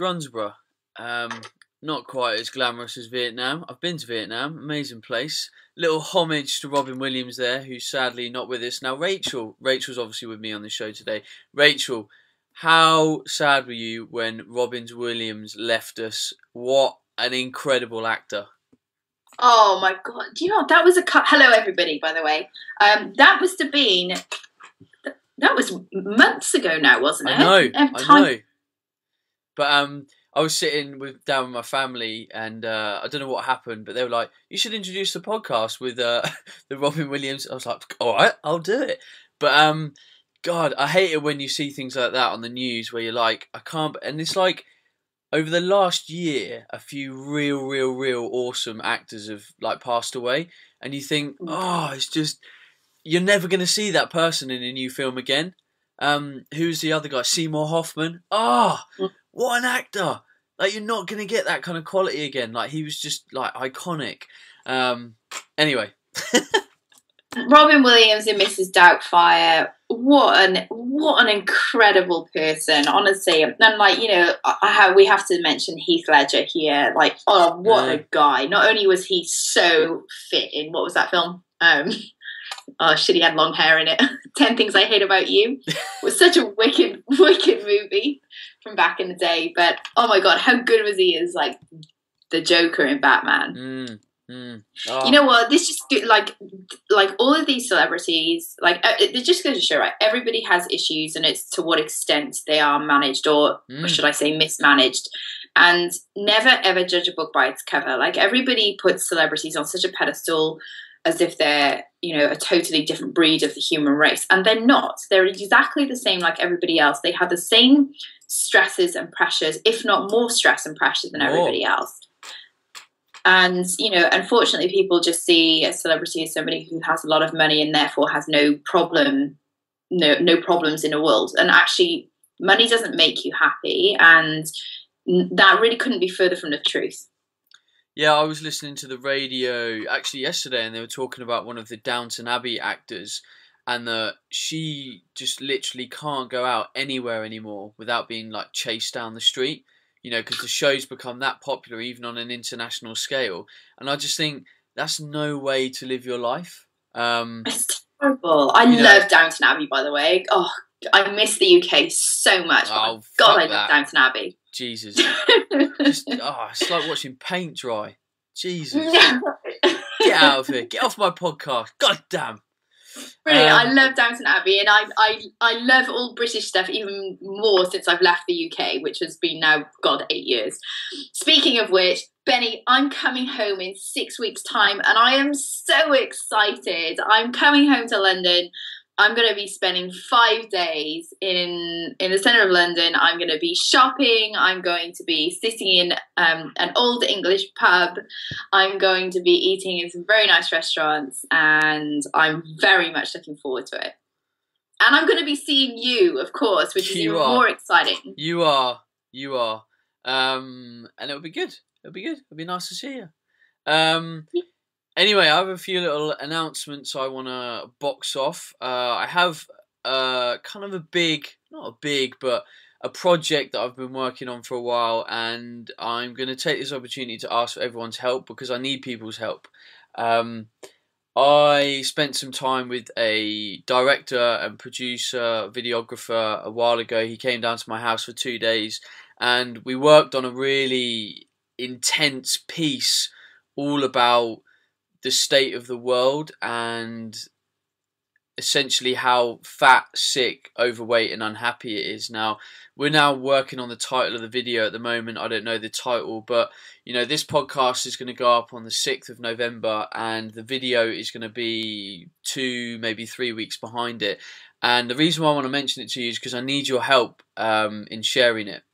Runsborough. Not quite as glamorous as Vietnam. I've been to Vietnam, amazing place. Little homage to Robin Williams there, who's sadly not with us now. Rachel's obviously with me on the show today. Rachel, how sad were you when Robin Williams left us? What an incredible actor! Oh my god! Do you know that was a cut? Hello, everybody. By the way, that must have been that was months ago now, wasn't it? I know. But I was sitting down with my family, and I don't know what happened, but they were like, "You should introduce the podcast with the Robin Williams." I was like, "All right, I'll do it." But God, I hate it when you see things like that on the news where you're like, "I can't." And it's like over the last year, a few real awesome actors have like passed away, and you think, "Oh, it's just you're never going to see that person in a new film again." Who's the other guy? Seymour Hoffman. Oh, what an actor! Like, you're not going to get that kind of quality again. Like, he was just like iconic. Anyway. Robin Williams and Mrs. Doubtfire. What an incredible person, honestly. And like, you know, we have to mention Heath Ledger here. Like, oh, what a guy! Not only was he so fit in what was that film? Oh shit, he had long hair in it. 10 Things I Hate About You was such a wicked movie from back in the day. But oh my god, how good was he as like the Joker in Batman? Oh. You know what? This just like all of these celebrities, like it just goes to show, right? Everybody has issues, and it's to what extent they are managed, or should I say, mismanaged. And never ever judge a book by its cover. Like, everybody puts celebrities on such a pedestal as if they're, you know, a totally different breed of the human race. And they're not. They're exactly the same like everybody else. They have the same stresses and pressures, if not more stress and pressure than everybody else. And, you know, unfortunately, people just see a celebrity as somebody who has a lot of money and therefore has no problems in the world. And actually, money doesn't make you happy. And that really couldn't be further from the truth. Yeah, I was listening to the radio actually yesterday, and they were talking about one of the Downton Abbey actors, and that she just literally can't go out anywhere anymore without being like chased down the street, you know, because the show's become that popular even on an international scale. And I just think that's no way to live your life. It's terrible. I love Downton Abbey, by the way. Oh, I miss the UK so much. Oh, God, I love Downton Abbey. Jesus. It's like watching paint dry. Jesus. Get out of here. Get off my podcast. God damn. Really, I love Downton Abbey, and I love all British stuff even more since I've left the UK, which has been now, God, 8 years. Speaking of which, Benny, I'm coming home in 6 weeks' time, and I am so excited. I'm coming home to London. I'm going to be spending 5 days in the centre of London. I'm going to be shopping. I'm going to be sitting in an old English pub. I'm going to be eating in some very nice restaurants, and I'm very much looking forward to it. And I'm going to be seeing you, of course, which is even more exciting. You are. And it'll be good. It'll be nice to see you. Anyway, I have a few little announcements I want to box off. I have kind of but a project that I've been working on for a while, and I'm going to take this opportunity to ask for everyone's help because I need people's help. I spent some time with a director and producer, videographer a while ago. He came down to my house for 2 days, and we worked on a really intense piece all about the state of the world and essentially how fat, sick, overweight and unhappy it is. Now, we're now working on the title of the video at the moment. I don't know the title, but you know, this podcast is going to go up on the 6th of November and the video is going to be 2, maybe 3 weeks behind it. And the reason why I want to mention it to you is because I need your help in sharing it.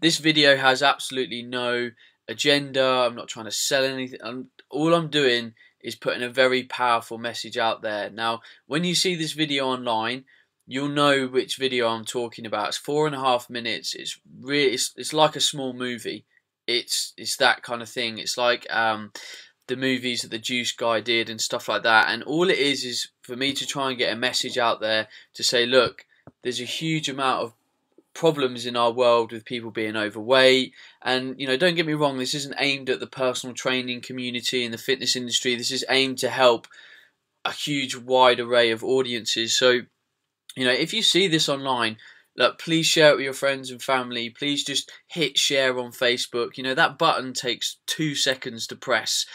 This video has absolutely no agenda. I'm not trying to sell anything. All I'm doing is putting a very powerful message out there. Now, when you see this video online, you'll know which video I'm talking about. It's 4.5 minutes. It's really, it's like a small movie. It's that kind of thing. It's like the movies that the Juice guy did and stuff like that. And all it is for me to try and get a message out there to say, look, there's a huge amount of problems in our world with people being overweight. And, you know, don't get me wrong, this isn't aimed at the personal training community and the fitness industry. This is aimed to help a huge wide array of audiences. So, you know, if you see this online, look, please share it with your friends and family. Please just hit share on Facebook. You know, that button takes 2 seconds to press.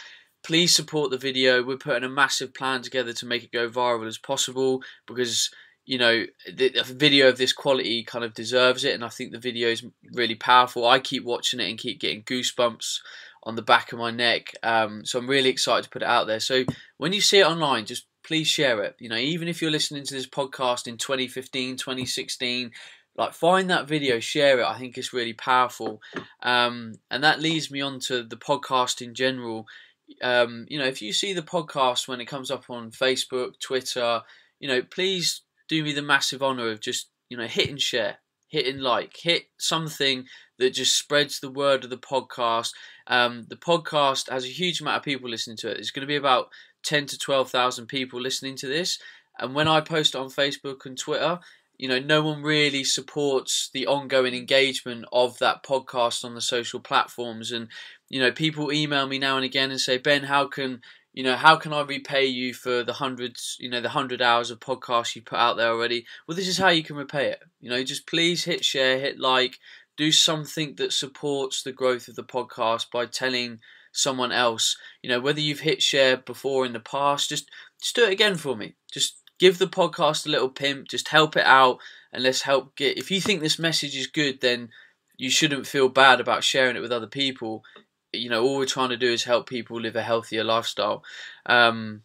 Please support the video. We're putting a massive plan together to make it go viral as possible, because, you know, a video of this quality kind of deserves it, and I think the video is really powerful. I keep watching it and keep getting goosebumps on the back of my neck. So I'm really excited to put it out there. So when you see it online, just please share it. You know, even if you're listening to this podcast in 2015, 2016, like, find that video, share it. I think it's really powerful. And that leads me on to the podcast in general. You know, if you see the podcast when it comes up on Facebook, Twitter, you know, please do me the massive honour of just, you know, hitting share, hitting like, hit something that just spreads the word of the podcast. The podcast has a huge amount of people listening to it. There's going to be about 10 to 12,000 people listening to this. And when I post it on Facebook and Twitter, you know, no one really supports the ongoing engagement of that podcast on the social platforms. And, you know, people email me now and again and say, Ben, how can I repay you for the hundreds, you know, the 100 hours of podcasts you put out there already? Well, this is how you can repay it. You know, just please hit share, hit like, do something that supports the growth of the podcast by telling someone else. You know, whether you've hit share before in the past, just do it again for me. Just give the podcast a little pimp, just help it out, and let's help get, if you think this message is good, then you shouldn't feel bad about sharing it with other people. You know, all we're trying to do is help people live a healthier lifestyle. So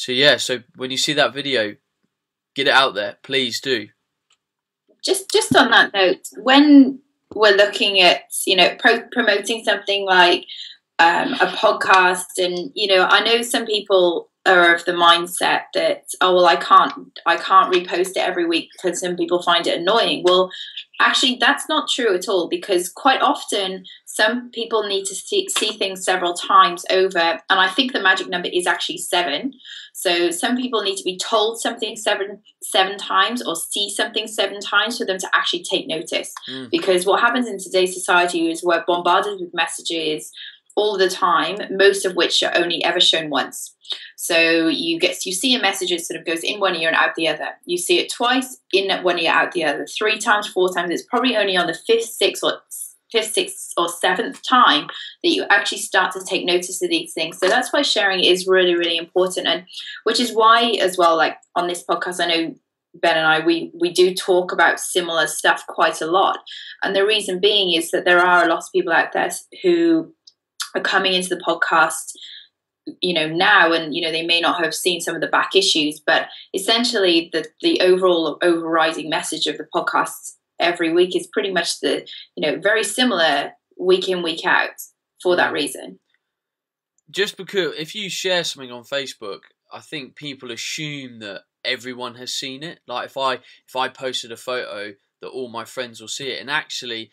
yeah, so when you see that video, get it out there, please do. Just on that note, when we're looking at, you know, promoting something like a podcast, and, you know, I know some people are of the mindset that, oh, well, I can't repost it every week because some people find it annoying. Well, actually, that's not true at all, because quite often some people need to see things several times over, and I think the magic number is actually 7. So some people need to be told something seven times, or see something 7 times for them to actually take notice. Because what happens in today's society is we're bombarded with messages all the time, most of which are only ever shown once. So you see a message, it sort of goes in one ear and out the other. You see it twice, in one ear, out the other, 3 times, 4 times. It's probably only on the 5th, 6th, or 7th time that you actually start to take notice of these things. So that's why sharing is really, really important, and which is why, as well, like on this podcast, I know Ben and I, we do talk about similar stuff quite a lot. And the reason being is that there are a lot of people out there who are coming into the podcast, you know, now, and, you know, they may not have seen some of the back issues, but essentially the overall overriding message of the podcast every week is pretty much the, you know, very similar week in, week out, for that reason. Just because if you share something on Facebook, I think people assume that everyone has seen it. Like if I posted a photo, that all my friends will see it, and actually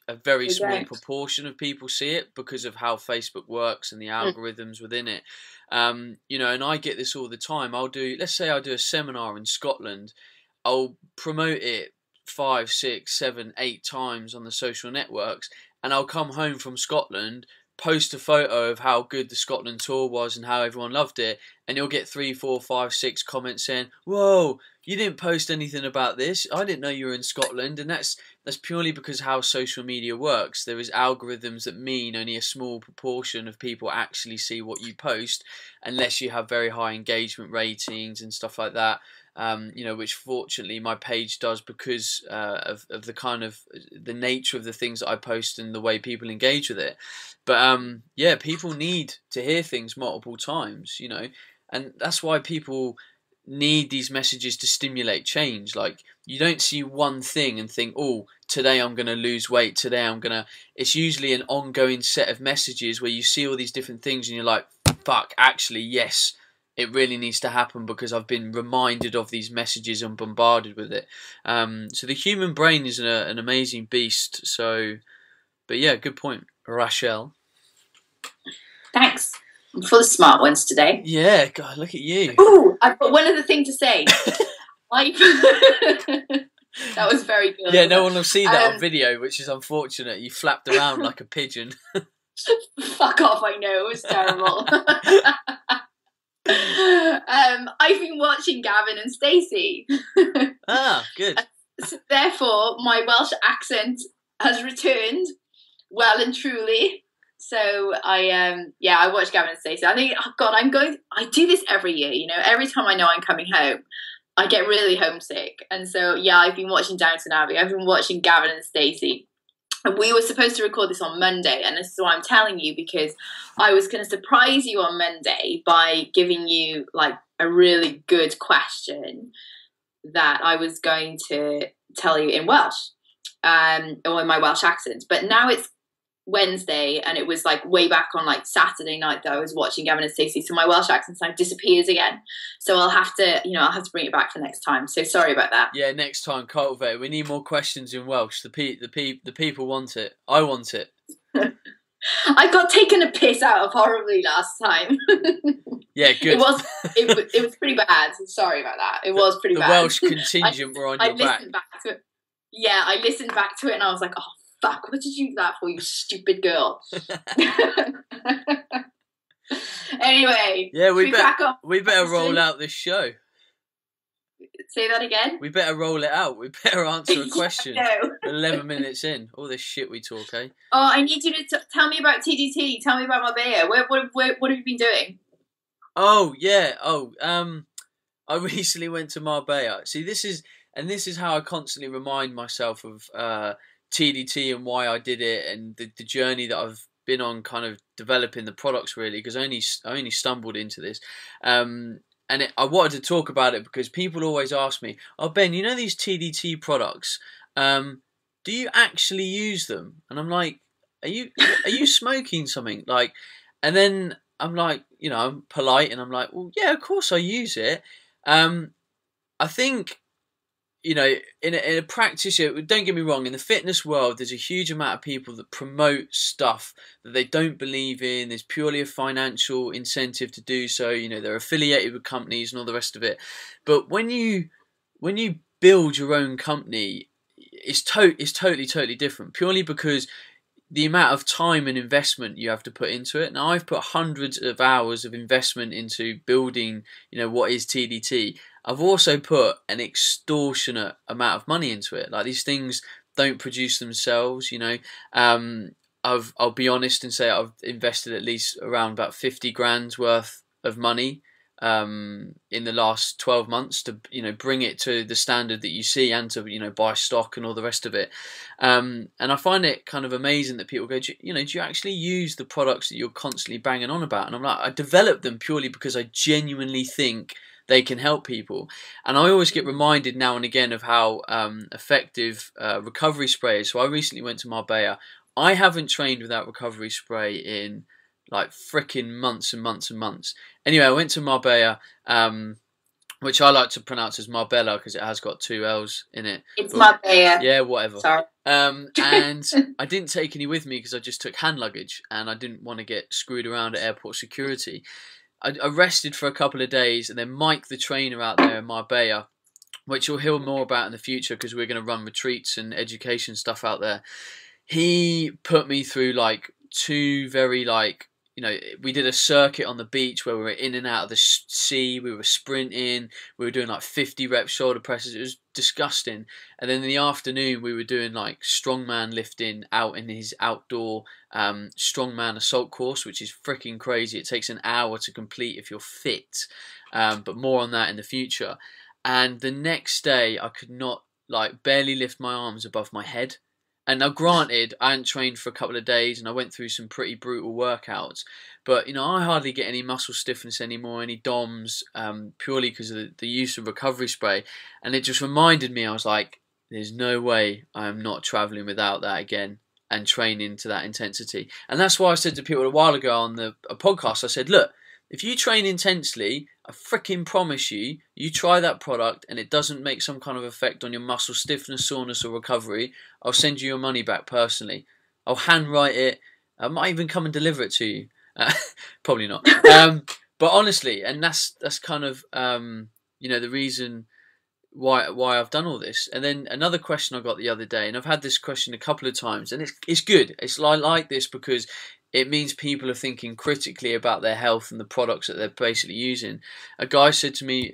a very small proportion of people see it because of how Facebook works and the algorithms within it. You know, and I get this all the time. Let's say I do a seminar in Scotland, I'll promote it 5, 6, 7, 8 times on the social networks, and I'll come home from Scotland, post a photo of how good the Scotland tour was and how everyone loved it, and you'll get 3, 4, 5, 6 comments saying, "Whoa, you didn't post anything about this. I didn't know you were in Scotland." And that's purely because how social media works. There is algorithms that mean only a small proportion of people actually see what you post, unless you have very high engagement ratings and stuff like that. You know, which fortunately my page does because of the kind of the nature of the things that I post and the way people engage with it. But yeah, people need to hear things multiple times, you know, and that's why people need these messages to stimulate change. Like, you don't see one thing and think, oh, today I'm going to lose weight, today I'm going to... It's usually an ongoing set of messages where you see all these different things and you're like, fuck, actually, yes, it really needs to happen because I've been reminded of these messages and bombarded with it. So the human brain is an amazing beast. So, but yeah, good point, Rachel. Thanks. I'm full of smart ones today. Yeah, God, look at you. Ooh, I've got one other thing to say. That was very good. Yeah, no one will see that on video, which is unfortunate. You flapped around like a pigeon. Fuck off, I know, it was terrible. I've been watching Gavin and Stacey. Ah, good. So therefore, my Welsh accent has returned well and truly. So I watch Gavin and Stacey. I think, oh God, I do this every year, you know, every time I know I'm coming home, I get really homesick. And so, yeah, I've been watching Downton Abbey. I've been watching Gavin and Stacey. And we were supposed to record this on Monday, and this is why I'm telling you, because I was going to surprise you on Monday by giving you like a really good question that I was going to tell you in Welsh, or in my Welsh accent. But now it's Wednesday, and it was like way back on like Saturday night that I was watching Gavin and Stacey, so my Welsh accent now disappears again. So I'll have to bring it back for next time. So sorry about that. Yeah, next time, cultivate. We need more questions in Welsh. The people want it. I want it. I got taken a piss out of horribly last time. Yeah, good. It was pretty bad. Sorry about that. It was pretty bad. The Welsh contingent were on your back. To it. Yeah, I listened back to it and I was like, oh fuck, what did you do that for, you stupid girl? Anyway, yeah, we better roll out this show. Say that again? We better roll it out. We better answer a question. Yeah, no. 11 minutes in. All this shit we talk, eh? Oh, I need you to tell me about TDT. Tell me about Marbella. What have you been doing? Oh, yeah. I recently went to Marbella. See, this is how I constantly remind myself of TDT and why I did it, and the journey that I've been on, kind of developing the products, really, because I only stumbled into this. I wanted to talk about it because people always ask me, oh Ben, you know these TDT products, do you actually use them? And I'm like, are you smoking something? Like, and then I'm like, you know, I'm polite and I'm like, well, yeah, of course I use it. I think, you know, in a practice, don't get me wrong, in the fitness world, there's a huge amount of people that promote stuff that they don't believe in. There's purely a financial incentive to do so. You know, they're affiliated with companies and all the rest of it. But when you build your own company, it's totally different, purely because the amount of time and investment you have to put into it. Now, I've put hundreds of hours of investment into building, you know, what is TDT. I've also put an extortionate amount of money into it. Like, these things don't produce themselves, you know. I'll be honest and say I've invested at least around about 50 grand's worth of money in the last 12 months to, you know, bring it to the standard that you see, and to, you know, buy stock and all the rest of it. And I find it kind of amazing that people go, do you actually use the products that you're constantly banging on about? And I'm like, I developed them purely because I genuinely think they can help people. And I always get reminded now and again of how effective recovery spray is. So I recently went to Marbella. I haven't trained without recovery spray in like frickin' months and months and months. Anyway, I went to Marbella, which I like to pronounce as Marbella because it has got 2 L's in it. It's Marbella. Yeah, whatever. Sorry. And I didn't take any with me because I just took hand luggage and I didn't want to get screwed around at airport security. I rested for a couple of days, and then Mike, the trainer out there in Marbella, which you'll hear more about in the future because we're going to run retreats and education stuff out there, he put me through like 2 very, like, you know, we did a circuit on the beach where we were in and out of the sea, we were sprinting, we were doing like 50 rep shoulder presses. It was disgusting. And then in the afternoon we were doing like strongman lifting out in his outdoor strongman assault course, which is freaking crazy. It takes an hour to complete if you're fit, but more on that in the future. And the next day I could not, like, barely lift my arms above my head. And now, granted, I hadn't trained for a couple of days and I went through some pretty brutal workouts, but, you know, I hardly get any muscle stiffness anymore, any DOMs, purely because of the use of recovery spray. And it just reminded me, I was like, there's no way I am not traveling without that again and training to that intensity. And that's why I said to people a while ago on a podcast, I said, look, if you train intensely, I freaking promise you, you try that product and it doesn't make some kind of effect on your muscle stiffness, soreness or recovery, I'll send you your money back personally. I'll handwrite it. I might even come and deliver it to you. Probably not. But honestly, and that's kind of, you know, the reason why I've done all this. And then another question I got the other day, and I've had this question a couple of times, and it's good. It's like this because it means people are thinking critically about their health and the products that they're basically using. A guy said to me,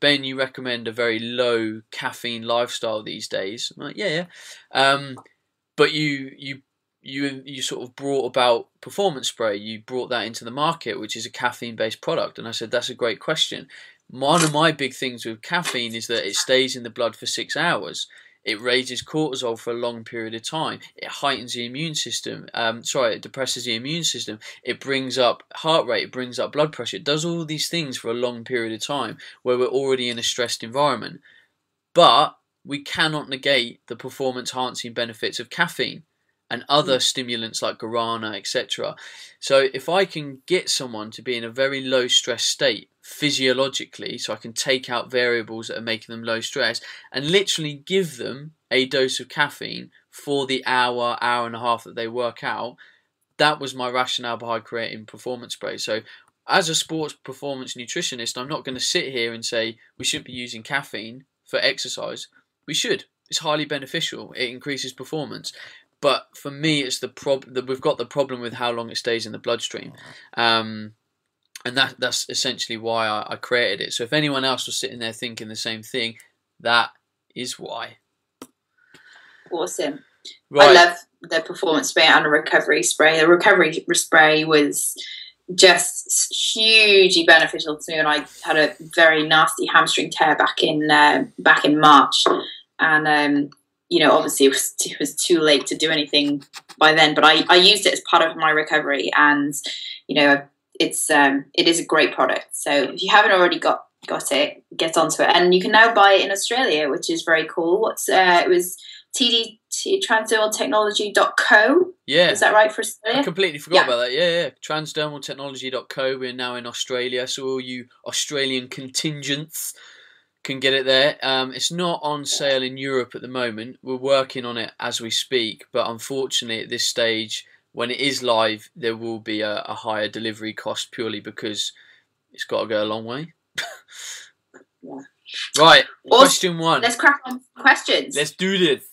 Ben, you recommend a very low caffeine lifestyle these days. I'm like, yeah. But you sort of brought about performance spray. You brought that into the market, which is a caffeine based product. And I said, that's a great question. One of my big things with caffeine is that it stays in the blood for 6 hours. It raises cortisol for a long period of time. It heightens the immune system. It depresses the immune system. It brings up heart rate. It brings up blood pressure. It does all these things for a long period of time where we're already in a stressed environment. But we cannot negate the performance enhancing benefits of caffeine and other stimulants like guarana, etc. So if I can get someone to be in a very low stress state physiologically, so I can take out variables that are making them low stress and literally give them a dose of caffeine for the hour and a half that they work out, that was my rationale behind creating performance spray. So as a sports performance nutritionist, I'm not going to sit here and say we shouldn't be using caffeine for exercise. We should. It's highly beneficial. It increases performance. But for me, it's the problem that we've got the problem with how long it stays in the bloodstream, and that's essentially why I created it. So if anyone else was sitting there thinking the same thing, that is why. Awesome. Right. I love the performance spray and the recovery spray. The recovery spray was just hugely beneficial to me, and I had a very nasty hamstring tear back in March, and obviously it was too late to do anything by then, but I used it as part of my recovery, and it is a great product. So if you haven't already got it, get onto it, and you can now buy it in Australia, which is very cool. It was transdermaltechnology.co. Yeah. Is that right for Australia? I completely forgot about that. Yeah. Transdermaltechnology.co. We're now in Australia, so all you Australian contingents can get it there. It's not on sale in Europe at the moment. We're working on it as we speak, but unfortunately at this stage, when it is live, there will be a higher delivery cost purely because it's got to go a long way. Yeah. Right, question one. Let's crack on questions. Let's do this.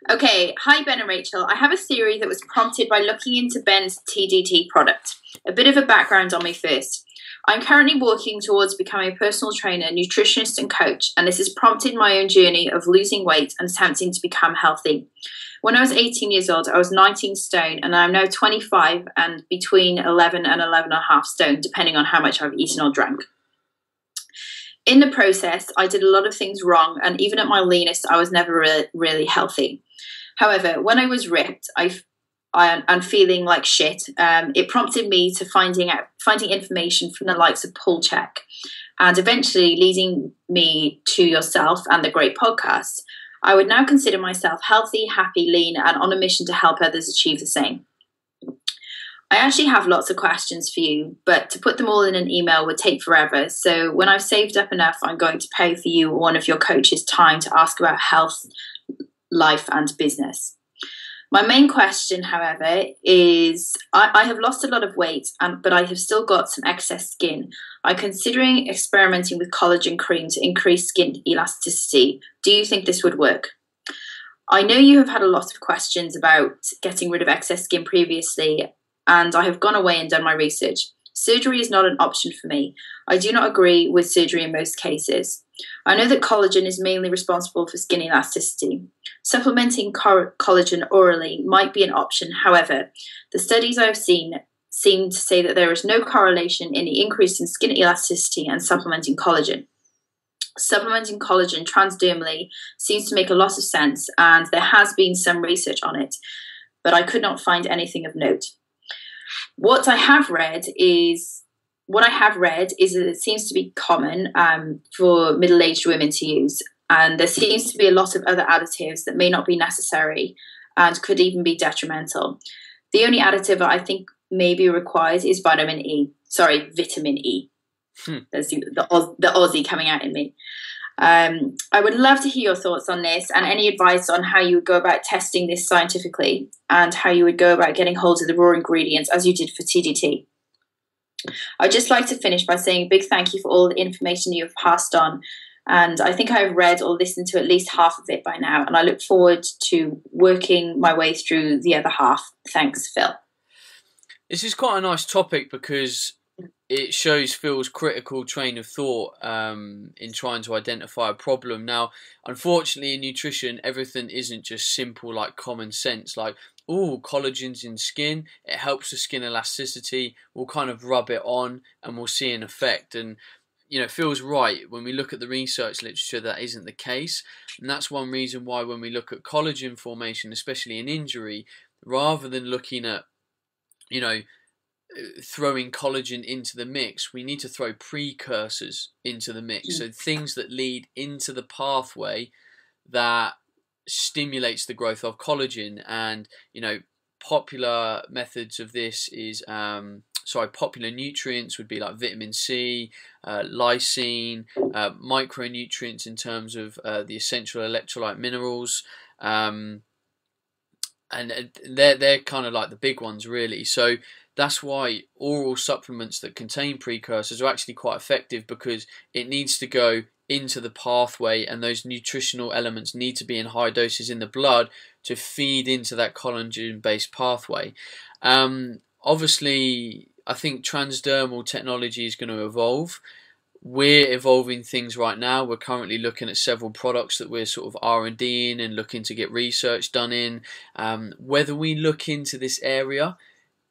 Okay, hi Ben and Rachel. I have a theory that was prompted by looking into Ben's TDT product. A bit of a background on me first. I'm currently working towards becoming a personal trainer, nutritionist and coach, and this has prompted my own journey of losing weight and attempting to become healthy. When I was 18 years old, I was 19 stone, and I'm now 25 and between 11 and 11.5 stone, depending on how much I've eaten or drank. In the process, I did a lot of things wrong, and even at my leanest, I was never really healthy. However, when I was ripped, and feeling like shit, it prompted me to finding information from the likes of Paul Chek, and eventually leading me to yourself and the great podcast. I would now consider myself healthy, happy, lean, and on a mission to help others achieve the same. I actually have lots of questions for you, but to put them all in an email would take forever. So when I've saved up enough, I'm going to pay for you one of your coaches' time to ask about health, life, and business. My main question, however, is I have lost a lot of weight, but I have still got some excess skin. I'm considering experimenting with collagen cream to increase skin elasticity. Do you think this would work? I know you have had a lot of questions about getting rid of excess skin previously, and I have gone away and done my research. Surgery is not an option for me. I do not agree with surgery in most cases. I know that collagen is mainly responsible for skin elasticity. Supplementing collagen orally might be an option. However, the studies I have seen seem to say that there is no correlation in the increase in skin elasticity and supplementing collagen. Supplementing collagen transdermally seems to make a lot of sense, and there has been some research on it, but I could not find anything of note. What I have read is that it seems to be common for middle-aged women to use, and there seems to be a lot of other additives that may not be necessary and could even be detrimental. The only additive that I think may be required is vitamin E. There's the Aussie coming out in me. I would love to hear your thoughts on this and any advice on how you would go about testing this scientifically and how you would go about getting hold of the raw ingredients as you did for TDT. I'd just like to finish by saying a big thank you for all the information you have passed on and I think I've read or listened to at least half of it by now, and I look forward to working my way through the other half. Thanks, Phil. This is quite a nice topic because it shows Phil's critical train of thought in trying to identify a problem. Now, unfortunately, in nutrition, everything isn't just simple like common sense. Like, oh, collagen's in skin, it helps the skin elasticity, we'll kind of rub it on and we'll see an effect. And, you know, Phil's right. When we look at the research literature, that isn't the case. And that's one reason why when we look at collagen formation, especially in injury, rather than looking at, you know, throwing collagen into the mix, we need to throw precursors into the mix. So things that lead into the pathway that stimulates the growth of collagen. And, you know, popular methods of this is popular nutrients would be like vitamin C, lysine, micronutrients in terms of the essential electrolyte minerals, and they're kind of like the big ones really. So that's why oral supplements that contain precursors are actually quite effective, because it needs to go into the pathway and those nutritional elements need to be in high doses in the blood to feed into that collagen-based pathway. Obviously, I think transdermal technology is going to evolve. We're evolving things right now. We're currently looking at several products that we're sort of R&Ding and looking to get research done in. Whether we look into this area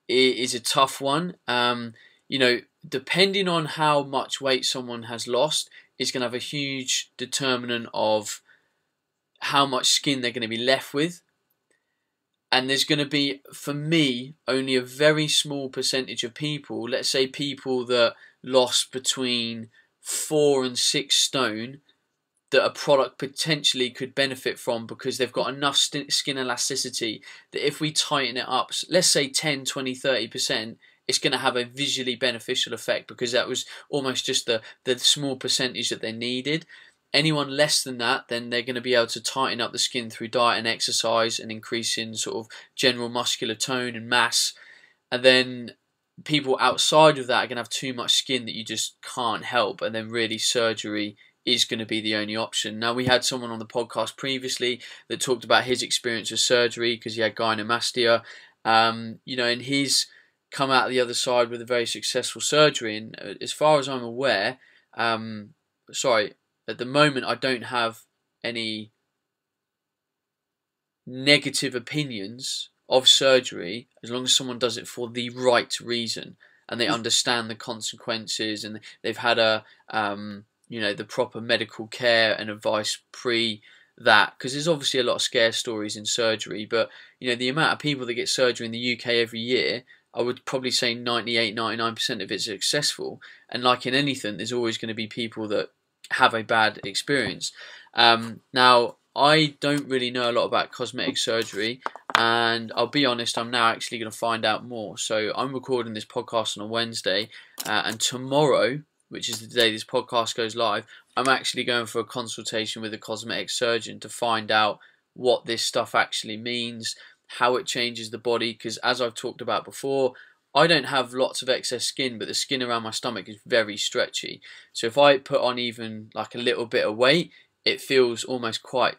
is a tough one. You know, depending on how much weight someone has lost is going to have a huge determinant of how much skin they're going to be left with. And there's going to be, for me, only a very small percentage of people, let's say people that lost between 4 and 6 stone, that a product potentially could benefit from, because they've got enough skin elasticity that if we tighten it up, let's say 10, 20, 30%, it's going to have a visually beneficial effect, because that was almost just the small percentage that they needed. Anyone less than that, then they're going to be able to tighten up the skin through diet and exercise and increasing sort of general muscular tone and mass. And then people outside of that are going to have too much skin that you just can't help, and then really surgery is going to be the only option. Now, we had someone on the podcast previously that talked about his experience with surgery because he had gynecomastia, you know, and he's come out the other side with a very successful surgery. And as far as I'm aware, at the moment I don't have any negative opinions of surgery, as long as someone does it for the right reason and they understand the consequences and they've had a you know, the proper medical care and advice pre that, because there's obviously a lot of scare stories in surgery, but you know, the amount of people that get surgery in the UK every year, I would probably say 98-99% of it's successful. And like in anything, there's always going to be people that have a bad experience. Now, I don't really know a lot about cosmetic surgery, and I'll be honest, I'm now actually going to find out more. So I'm recording this podcast on a Wednesday, and tomorrow, which is the day this podcast goes live, I'm actually going for a consultation with a cosmetic surgeon to find out what this stuff actually means, how it changes the body, because as I've talked about before, I don't have lots of excess skin, but the skin around my stomach is very stretchy. So if I put on even like a little bit of weight, it feels almost quite,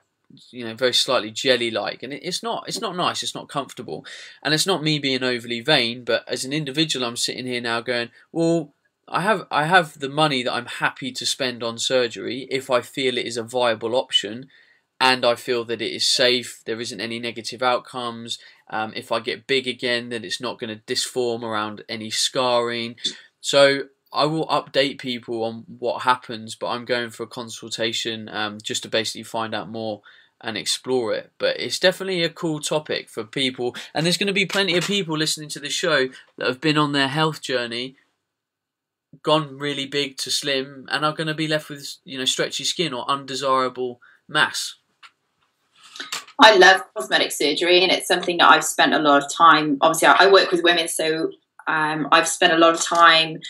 you know, very slightly jelly-like, and it's not nice, it's not comfortable, and it's not me being overly vain, but as an individual, I'm sitting here now going, well, I have the money that I'm happy to spend on surgery if I feel it is a viable option, and I feel that it is safe, there isn't any negative outcomes. If I get big again, then it's not going to disform around any scarring. So I will update people on what happens, but I'm going for a consultation just to basically find out more and explore it. But it's definitely a cool topic for people, and there's going to be plenty of people listening to the show that have been on their health journey, gone really big to slim, and are going to be left with, you know, stretchy skin or undesirable mass. I love cosmetic surgery, and it's something that I've spent a lot of time. Obviously, I work with women, so I've spent a lot of time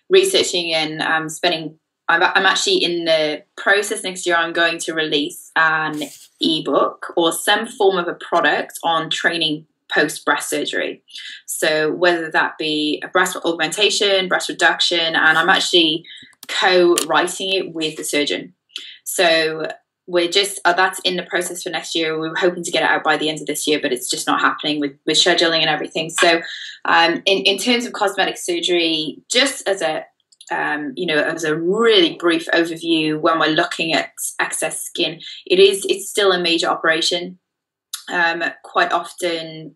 researching and spending. I'm actually in the process next year. I'm going to release an ebook or some form of a product on training post breast surgery. So whether that be a breast augmentation, breast reduction, and I'm actually co-writing it with the surgeon. So we're just that's in the process for next year. We were hoping to get it out by the end of this year, but it's just not happening with scheduling and everything. So in terms of cosmetic surgery, just as a as a really brief overview, when we're looking at excess skin, it's still a major operation. Quite often,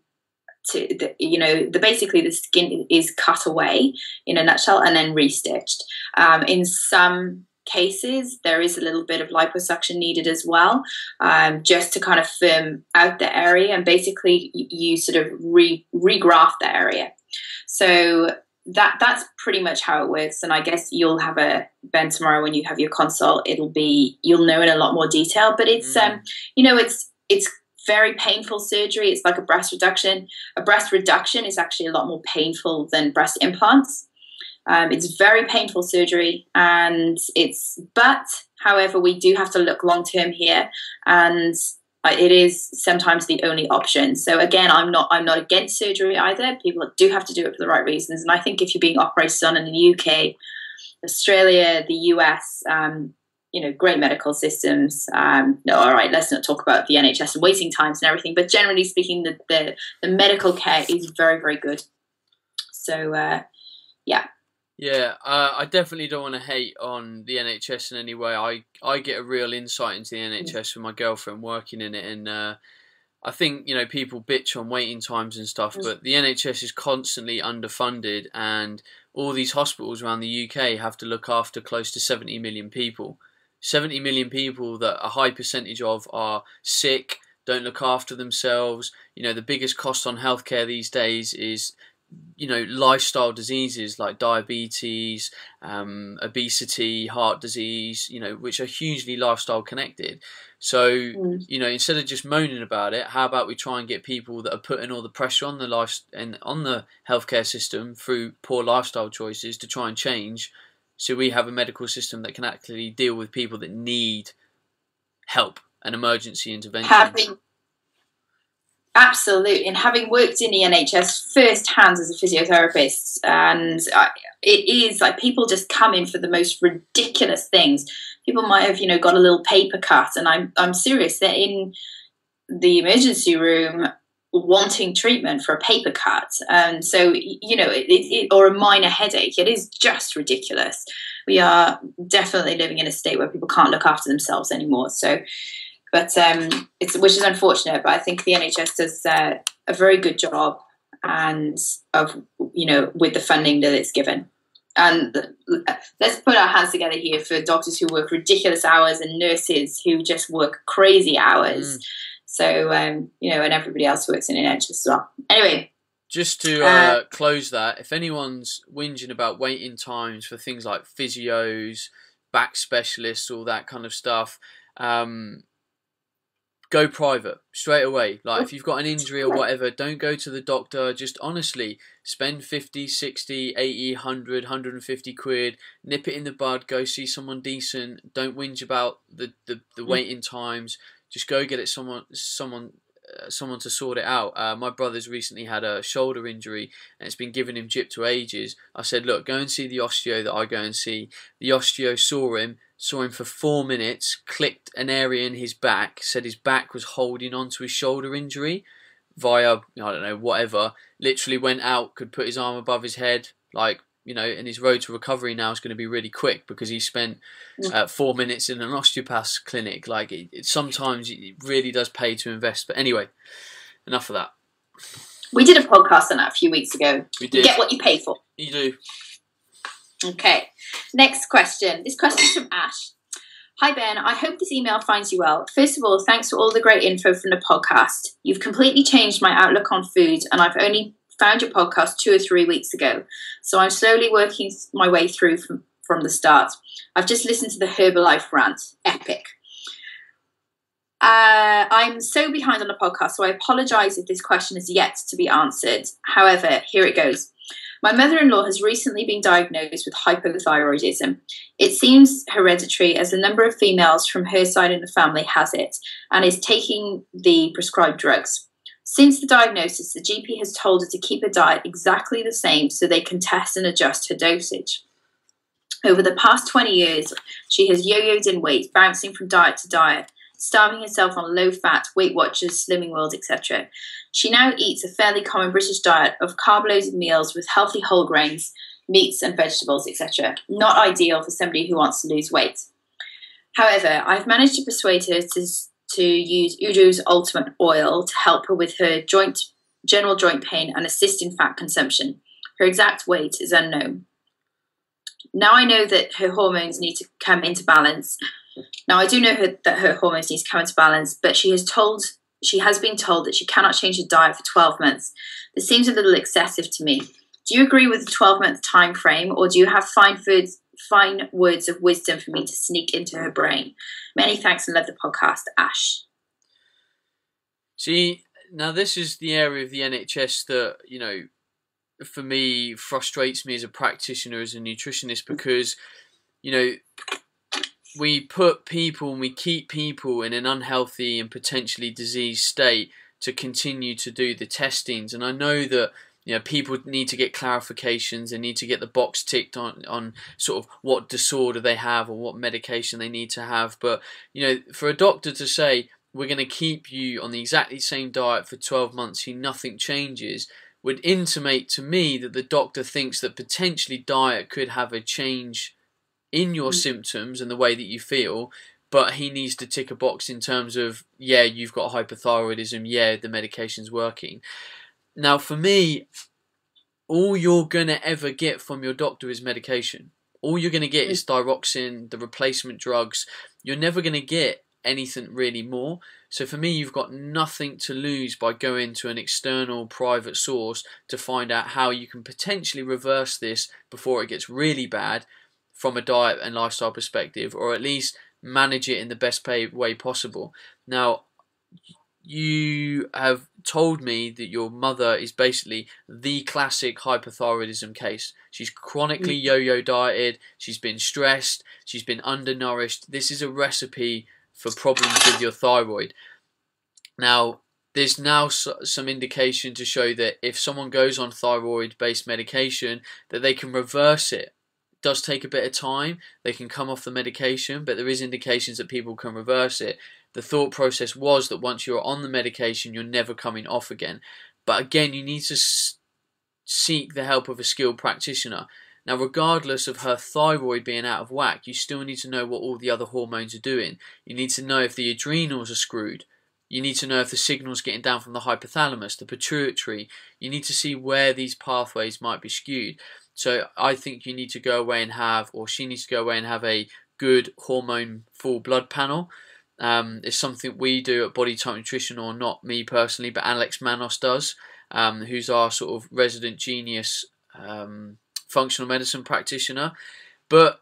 basically the skin is cut away in a nutshell and then restitched. In some cases, there is a little bit of liposuction needed as well, just to kind of firm out the area, and basically you sort of regraft the area. So that's pretty much how it works. And I guess you'll have Ben tomorrow when you have your consult. You'll know in a lot more detail. But it's it's very painful surgery. It's like a breast reduction. A breast reduction is actually a lot more painful than breast implants. It's very painful surgery, but however, we do have to look long term here, and it is sometimes the only option. So again, I'm not against surgery either. People do have to do it for the right reasons, and I think if you're being operated on in the UK, Australia, the US, great medical systems. No, all right, let's not talk about the NHS and waiting times and everything, but generally speaking, the medical care is very, very good. So yeah. Yeah, I definitely don't want to hate on the NHS in any way. I get a real insight into the NHS from my girlfriend working in it, and I think people bitch on waiting times and stuff, but the NHS is constantly underfunded, and all these hospitals around the UK have to look after close to 70 million people. 70 million people that a high percentage of are sick, don't look after themselves. The biggest cost on healthcare these days is lifestyle diseases like diabetes, obesity, heart disease, which are hugely lifestyle connected. So, instead of just moaning about it, how about we try and get people that are putting all the pressure on on the healthcare system through poor lifestyle choices to try and change, so we have a medical system that can actually deal with people that need help and emergency intervention. Absolutely, and having worked in the NHS firsthand as a physiotherapist, and it is like people just come in for the most ridiculous things. People might have, got a little paper cut, and I'm serious. They're in the emergency room wanting treatment for a paper cut, and so or a minor headache. It is just ridiculous. We are definitely living in a state where people can't look after themselves anymore. So. But which is unfortunate. But I think the NHS does a very good job, and with the funding that it's given. And let's put our hands together here for doctors who work ridiculous hours and nurses who just work crazy hours. So and everybody else who works in the NHS as well. Anyway. Just to close that, if anyone's whinging about waiting times for things like physios, back specialists, all that kind of stuff. Go private straight away. Like if you've got an injury or whatever, don't go to the doctor. Just honestly spend 50, 60, 80, 100, 150 quid, nip it in the bud, go see someone decent. Don't whinge about the waiting times. Just go get it someone to sort it out. My brother's recently had a shoulder injury and it's been giving him gyp to ages. I said, look, go and see the osteo that I go and see. The osteo saw him for 4 minutes, clicked an area in his back, said his back was holding on to his shoulder injury via, I don't know, whatever. Literally went out, could put his arm above his head, and his road to recovery now is going to be really quick because he spent 4 minutes in an osteopath's clinic. Sometimes it really does pay to invest. But anyway, enough of that. We did a podcast on that a few weeks ago. We did. You get what you pay for. You do. Okay, next question. This question is from Ash. Hi Ben, I hope this email finds you well. First of all, thanks for all the great info from the podcast. You've completely changed my outlook on food, and I've only found your podcast 2 or 3 weeks ago, so I'm slowly working my way through from the start. I've just listened to the Herbalife rant. Epic. I'm so behind on the podcast, so I apologise if this question is yet to be answered. However, here it goes. My mother-in-law has recently been diagnosed with hypothyroidism. It seems hereditary, as a number of females from her side of the family has it and is taking the prescribed drugs. Since the diagnosis, the GP has told her to keep her diet exactly the same so they can test and adjust her dosage. Over the past 20 years, she has yo-yoed in weight, bouncing from diet to diet, starving herself on low-fat, Weight Watchers, Slimming World, etc. She now eats a fairly common British diet of carb-loaded meals with healthy whole grains, meats and vegetables, etc. Not ideal for somebody who wants to lose weight. However, I've managed to persuade her to use Udo's Ultimate Oil to help her with her general joint pain and assist in fat consumption. Her exact weight is unknown. Now I know that her hormones need to come into balance. Now I do know that her hormones need to come into balance, but she has been told that she cannot change her diet for 12 months. This seems a little excessive to me. Do you agree with the 12-month time frame, or do you have fine words of wisdom for me to sneak into her brain? Many thanks and love the podcast, Ash. See, now this is the area of the NHS that, you know, for me, frustrates me as a practitioner, as a nutritionist, because, you know, we put people and we keep people in an unhealthy and potentially diseased state to continue to do the testings. And I know that, you know, people need to get clarifications, they need to get the box ticked on sort of what disorder they have or what medication they need to have. But, you know, for a doctor to say, we're going to keep you on the exactly same diet for 12 months, see nothing changes, would intimate to me that the doctor thinks that potentially diet could have a change in your symptoms and the way that you feel, but he needs to tick a box in terms of, yeah, you've got hypothyroidism, yeah, the medication's working. Now, for me, all you're going to ever get from your doctor is medication. All you're going to get is thyroxine, the replacement drugs. You're never going to get anything really more. So for me, you've got nothing to lose by going to an external private source to find out how you can potentially reverse this before it gets really bad from a diet and lifestyle perspective, or at least manage it in the best way possible. Now, you have told me that your mother is basically the classic hypothyroidism case. She's chronically yo-yo dieted, she's been stressed, she's been undernourished. This is a recipe for problems with your thyroid. Now, there's now some indication to show that if someone goes on thyroid-based medication, that they can reverse it. It does take a bit of time. They can come off the medication, but there is indications that people can reverse it. The thought process was that once you're on the medication, you're never coming off again. But again, you need to seek the help of a skilled practitioner. Now, regardless of her thyroid being out of whack, you still need to know what all the other hormones are doing. You need to know if the adrenals are screwed. You need to know if the signal's getting down from the hypothalamus, the pituitary. You need to see where these pathways might be skewed. So I think you need to go away and have, or she needs to go away and have a good hormone full blood panel. It's something we do at Body Type Nutrition, or not me personally, but Alex Manos does, who's our sort of resident genius functional medicine practitioner. But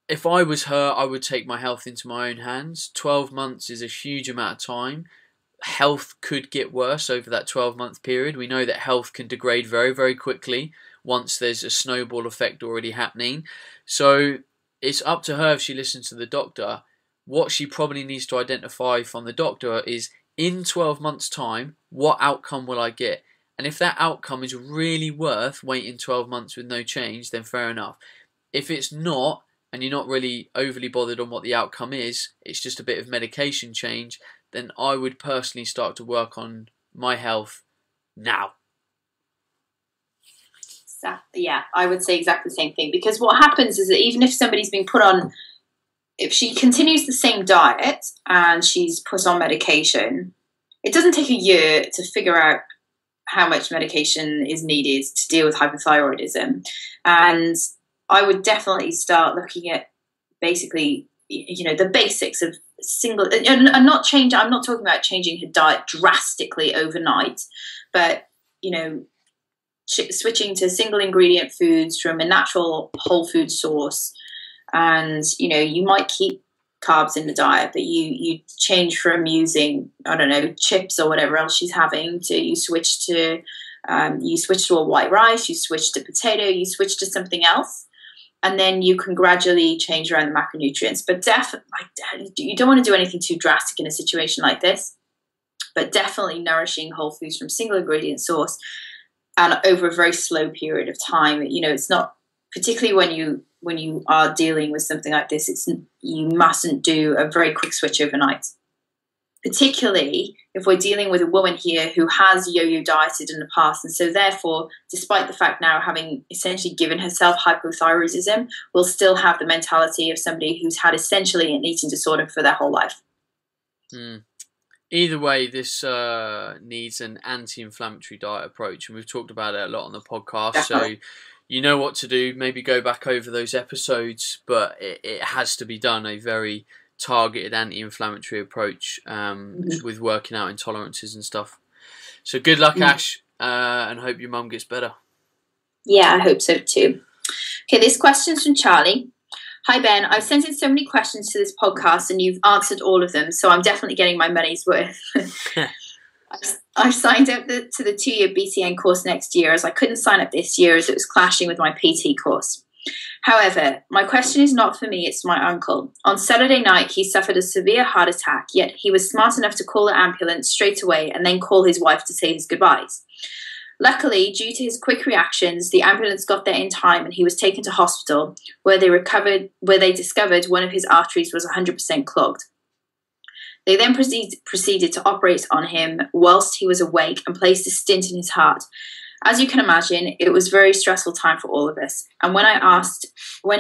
if I was her, I would take my health into my own hands. 12 months is a huge amount of time. Health could get worse over that 12-month period. We know that health can degrade very, very quickly once there's a snowball effect already happening. So it's up to her if she listens to the doctor. What she probably needs to identify from the doctor is, in 12 months' time, what outcome will I get? And if that outcome is really worth waiting 12 months with no change, then fair enough. If it's not, and you're not really overly bothered on what the outcome is, it's just a bit of medication change, then I would personally start to work on my health now. Yeah, I would say exactly the same thing, because what happens is that even if somebody's been put on, if she continues the same diet and she's put on medication, it doesn't take a year to figure out how much medication is needed to deal with hypothyroidism. And I would definitely start looking at basically, you know, the basics of single, and not change. I'm not talking about changing her diet drastically overnight, but, you know, switching to single ingredient foods from a natural whole food source. And, you know, you might keep carbs in the diet, but you change from using, I don't know, chips or whatever else she's having, to you switch to a white rice, you switch to potato, you switch to something else, and then you can gradually change around the macronutrients. But definitely, you don't want to do anything too drastic in a situation like this, but definitely nourishing whole foods from single ingredient source and over a very slow period of time. You know, it's not particularly when you are dealing with something like this, you mustn't do a very quick switch overnight. Particularly if we're dealing with a woman here who has yo-yo dieted in the past, and so therefore, despite the fact now having essentially given herself hypothyroidism, will still have the mentality of somebody who's had essentially an eating disorder for their whole life. Either way, this needs an anti-inflammatory diet approach, and we've talked about it a lot on the podcast. Definitely. So you know what to do. Maybe go back over those episodes, but it has to be done a very targeted anti-inflammatory approach with working out intolerances and stuff. So good luck, Ash, and hope your mum gets better. Yeah, I hope so too. Okay, this question's from Charlie. Hi Ben, I've sent in so many questions to this podcast and you've answered all of them, so I'm definitely getting my money's worth. I've signed up to the 2-year BCN course next year, as I couldn't sign up this year as it was clashing with my PT course. However, my question is not for me, it's my uncle. On Saturday night, he suffered a severe heart attack, yet he was smart enough to call the ambulance straight away and then call his wife to say his goodbyes. Luckily, due to his quick reactions, the ambulance got there in time and he was taken to hospital where they discovered one of his arteries was 100% clogged. They then proceeded to operate on him whilst he was awake and placed a stent in his heart. As you can imagine, it was a very stressful time for all of us. And when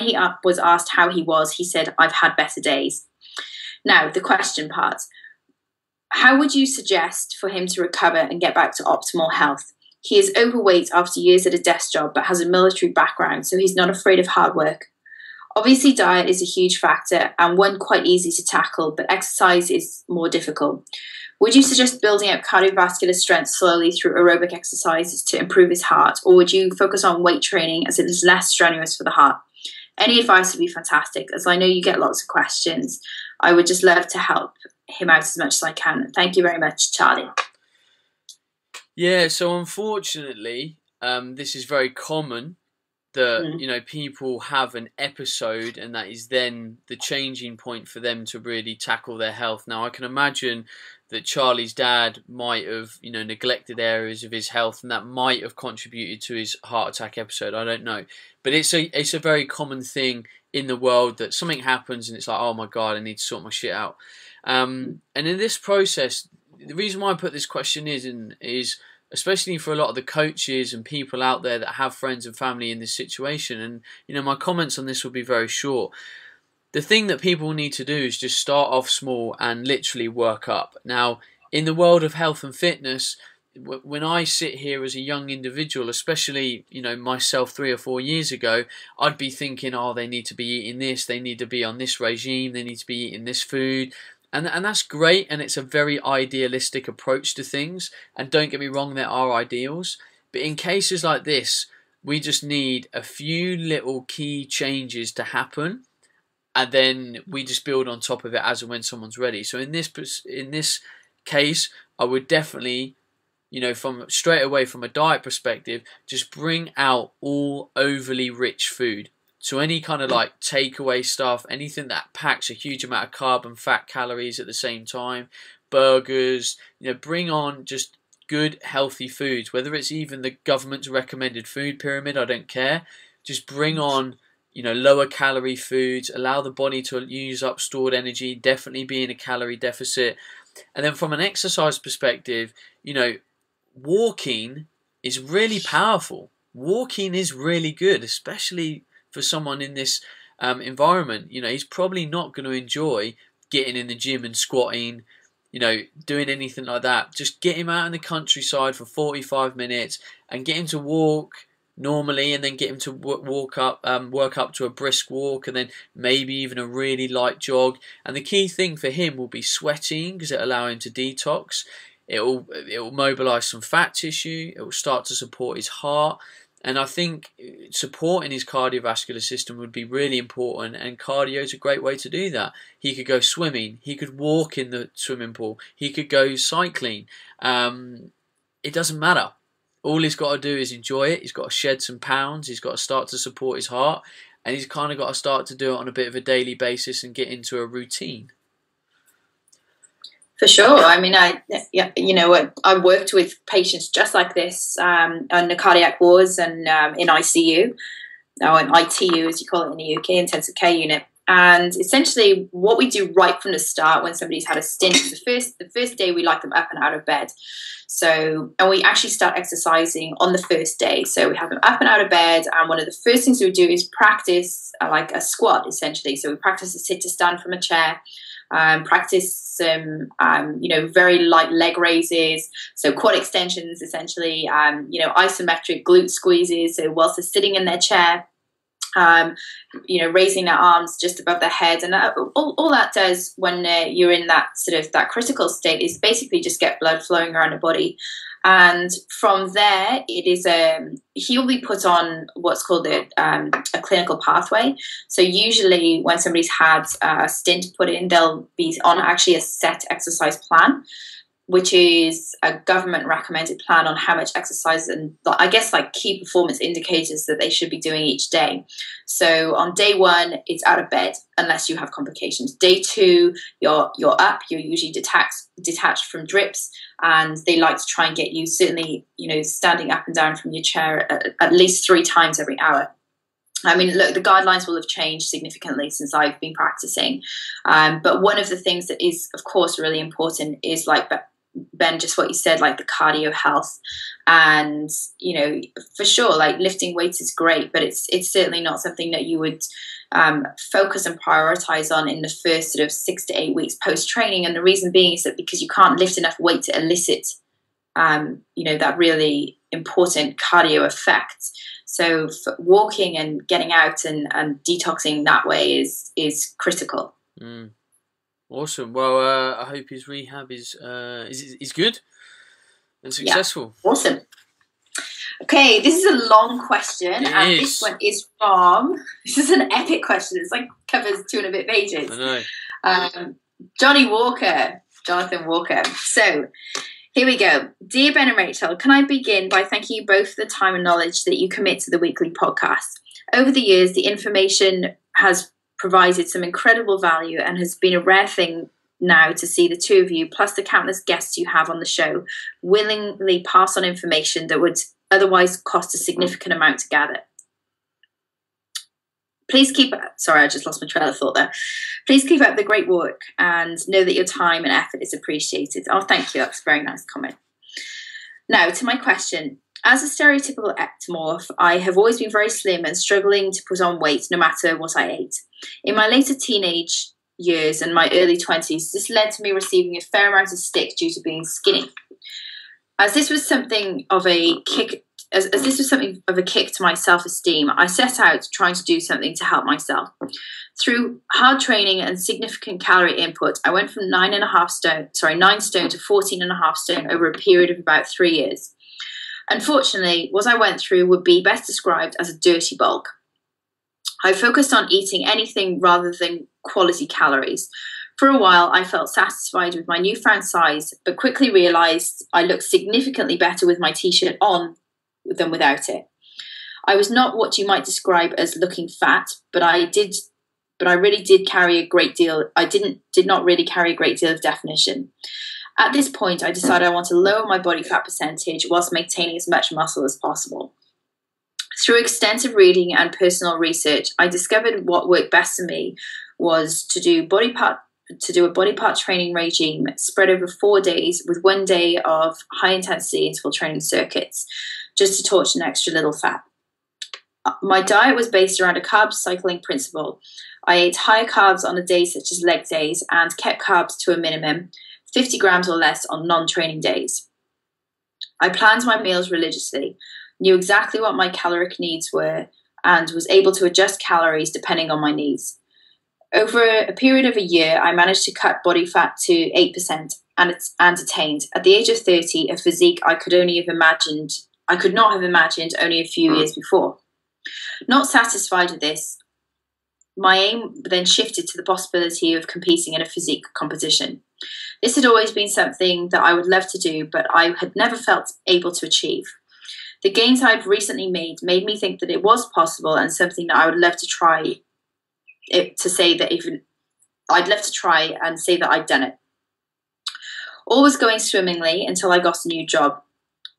he was asked how he was, he said, "I've had better days." Now, the question part. How would you suggest for him to recover and get back to optimal health? He is overweight after years at a desk job, but has a military background, so he's not afraid of hard work. Obviously, diet is a huge factor and one quite easy to tackle, but exercise is more difficult. Would you suggest building up cardiovascular strength slowly through aerobic exercises to improve his heart, or would you focus on weight training as it is less strenuous for the heart? Any advice would be fantastic, as I know you get lots of questions. I would just love to help him out as much as I can. Thank you very much, Charlie. Yeah, so unfortunately, this is very common that people have an episode and that is then the changing point for them to really tackle their health. Now, I can imagine that Charlie's dad might have neglected areas of his health, and that might have contributed to his heart attack episode. I don't know, but it's a very common thing in the world that something happens and it's like, oh my god, I need to sort my shit out. And in this process, the reason why I put this question is especially for a lot of the coaches and people out there that have friends and family in this situation. And my comments on this will be very short. The thing that people need to do is just start off small and literally work up. Now, in the world of health and fitness, when I sit here as a young individual, especially myself 3 or 4 years ago, I'd be thinking, oh, they need to be eating this, they need to be on this regime, they need to be eating this food. And that's great, and it's a very idealistic approach to things. And don't get me wrong, there are ideals. But in cases like this, we just need a few little key changes to happen, and then we just build on top of it as and when someone's ready. So in this case, I would definitely, from straight away from a diet perspective, just bring out all overly rich food. So any kind of like takeaway stuff, anything that packs a huge amount of carb and fat calories at the same time, burgers, bring on just good healthy foods, whether it's even the government's recommended food pyramid, I don't care. Just bring on, lower calorie foods, allow the body to use up stored energy, definitely be in a calorie deficit. And then from an exercise perspective, walking is really powerful. Walking is really good, especially for someone in this environment. He's probably not going to enjoy getting in the gym and squatting, doing anything like that. Just get him out in the countryside for 45 minutes and get him to walk normally, and then get him to work up to a brisk walk, and then maybe even a really light jog. And the key thing for him will be sweating, because it'll allow him to detox. It'll mobilize some fat tissue. It will start to support his heart. And I think supporting his cardiovascular system would be really important, and cardio is a great way to do that. He could go swimming, he could walk in the swimming pool, he could go cycling. It doesn't matter. All he's got to do is enjoy it. He's got to shed some pounds, he's got to start to support his heart, and he's kind of got to start to do it on a bit of a daily basis and get into a routine. For sure. I mean, I worked with patients just like this on the cardiac wards and in ICU. or an ITU, as you call it in the UK, intensive care unit. And essentially, what we do right from the start when somebody's had a stint, the first day we like them up and out of bed. So, and we actually start exercising on the first day. So we have them up and out of bed, and one of the first things we do is practice like a squat, essentially. So we practice a sit to stand from a chair, practice some, very light leg raises, so quad extensions, essentially, isometric glute squeezes. So whilst they're sitting in their chair, raising their arms just above their head, and all that does when you're in that sort of that critical state is basically just get blood flowing around the body. And from there, it is he'll be put on what's called a clinical pathway. So usually when somebody's had a stint put in, they'll be on actually a set exercise plan, which is a government recommended plan on how much exercise and I guess like key performance indicators that they should be doing each day. So on day one, it's out of bed unless you have complications. Day two, you're up, you're usually detached from drips, and they like to try and get you certainly, standing up and down from your chair at least 3 times every hour. I mean, look, the guidelines will have changed significantly since I've been practicing. But one of the things that is, of course, really important is like Ben, just what you said, like the cardio health. And, for sure, like lifting weights is great, but it's certainly not something that you would focus and prioritize on in the first sort of 6 to 8 weeks post-training. And the reason being is that because you can't lift enough weight to elicit, that really important cardio effect. So walking and getting out and detoxing that way is critical. Mm. Awesome. Well, I hope his rehab is good and successful. Yeah. Awesome. Okay, this is a long question, this one is this is an epic question. It's like covers 2 and a bit pages. I know. Jonathan Walker. So here we go. Dear Ben and Rachel, can I begin by thanking you both for the time and knowledge that you commit to the weekly podcast? Over the years, the information has provided some incredible value and has been a rare thing now to see the 2 of you, plus the countless guests you have on the show, willingly pass on information that would otherwise cost a significant amount to gather. Please keep... Sorry, I just lost my trail of thought there. Please keep up the great work and know that your time and effort is appreciated. Oh, thank you. That's a very nice comment. Now, to my question. As a stereotypical ectomorph, I have always been very slim and struggling to put on weight no matter what I ate. In my later teenage years and my early 20s, this led to me receiving a fair amount of stick due to being skinny. As this was something of a kick to my self-esteem, I set out trying to do something to help myself. Through hard training and significant calorie input, I went from 9 stone to 14.5 stone over a period of about 3 years. Unfortunately, what I went through would be best described as a dirty bulk. I focused on eating anything rather than quality calories. For a while, I felt satisfied with my newfound size, but quickly realised I looked significantly better with my t-shirt on than without it. I was not what you might describe as looking fat, but I really did carry a great deal. I did not really carry a great deal of definition. At this point, I decided I want to lower my body fat percentage whilst maintaining as much muscle as possible. Through extensive reading and personal research, I discovered what worked best for me was to do a body part training regime spread over 4 days with 1 day of high intensity interval training circuits, just to torch an extra little fat. My diet was based around a carb cycling principle. I ate higher carbs on the days such as leg days and kept carbs to a minimum, 50 grams or less on non-training days. I planned my meals religiously, knew exactly what my caloric needs were, and was able to adjust calories depending on my needs. Over a period of a year, I managed to cut body fat to 8% and attained, at the age of 30, a physique I could not have imagined only a few years before. Not satisfied with this, my aim then shifted to the possibility of competing in a physique competition. This had always been something that I would love to do, but I had never felt able to achieve. The gains I'd recently made me think that it was possible and something that I would love to try. I'd love to try and say that I'd done it. All was going swimmingly until I got a new job.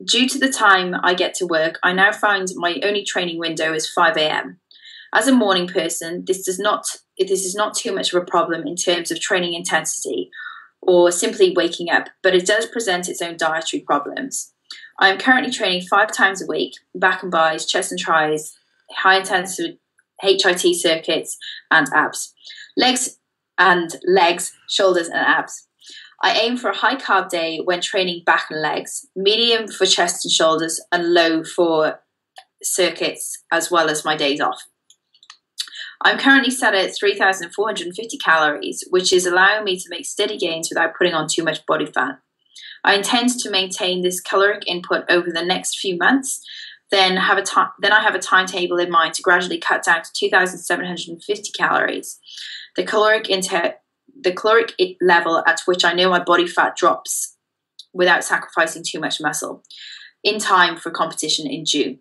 Due to the time I get to work, I now find my only training window is 5 a.m. As a morning person, this is not too much of a problem in terms of training intensity or simply waking up, but it does present its own dietary problems. I am currently training 5 times a week, back and bis, chest and tris, high intensity HIT circuits, and abs. Legs, shoulders, and abs. I aim for a high carb day when training back and legs, medium for chest and shoulders, and low for circuits, as well as my days off. I'm currently set at 3,450 calories, which is allowing me to make steady gains without putting on too much body fat. I intend to maintain this caloric input over the next few months. Then I have a timetable in mind to gradually cut down to 2,750 calories. The caloric level at which I know my body fat drops without sacrificing too much muscle, in time for competition in June.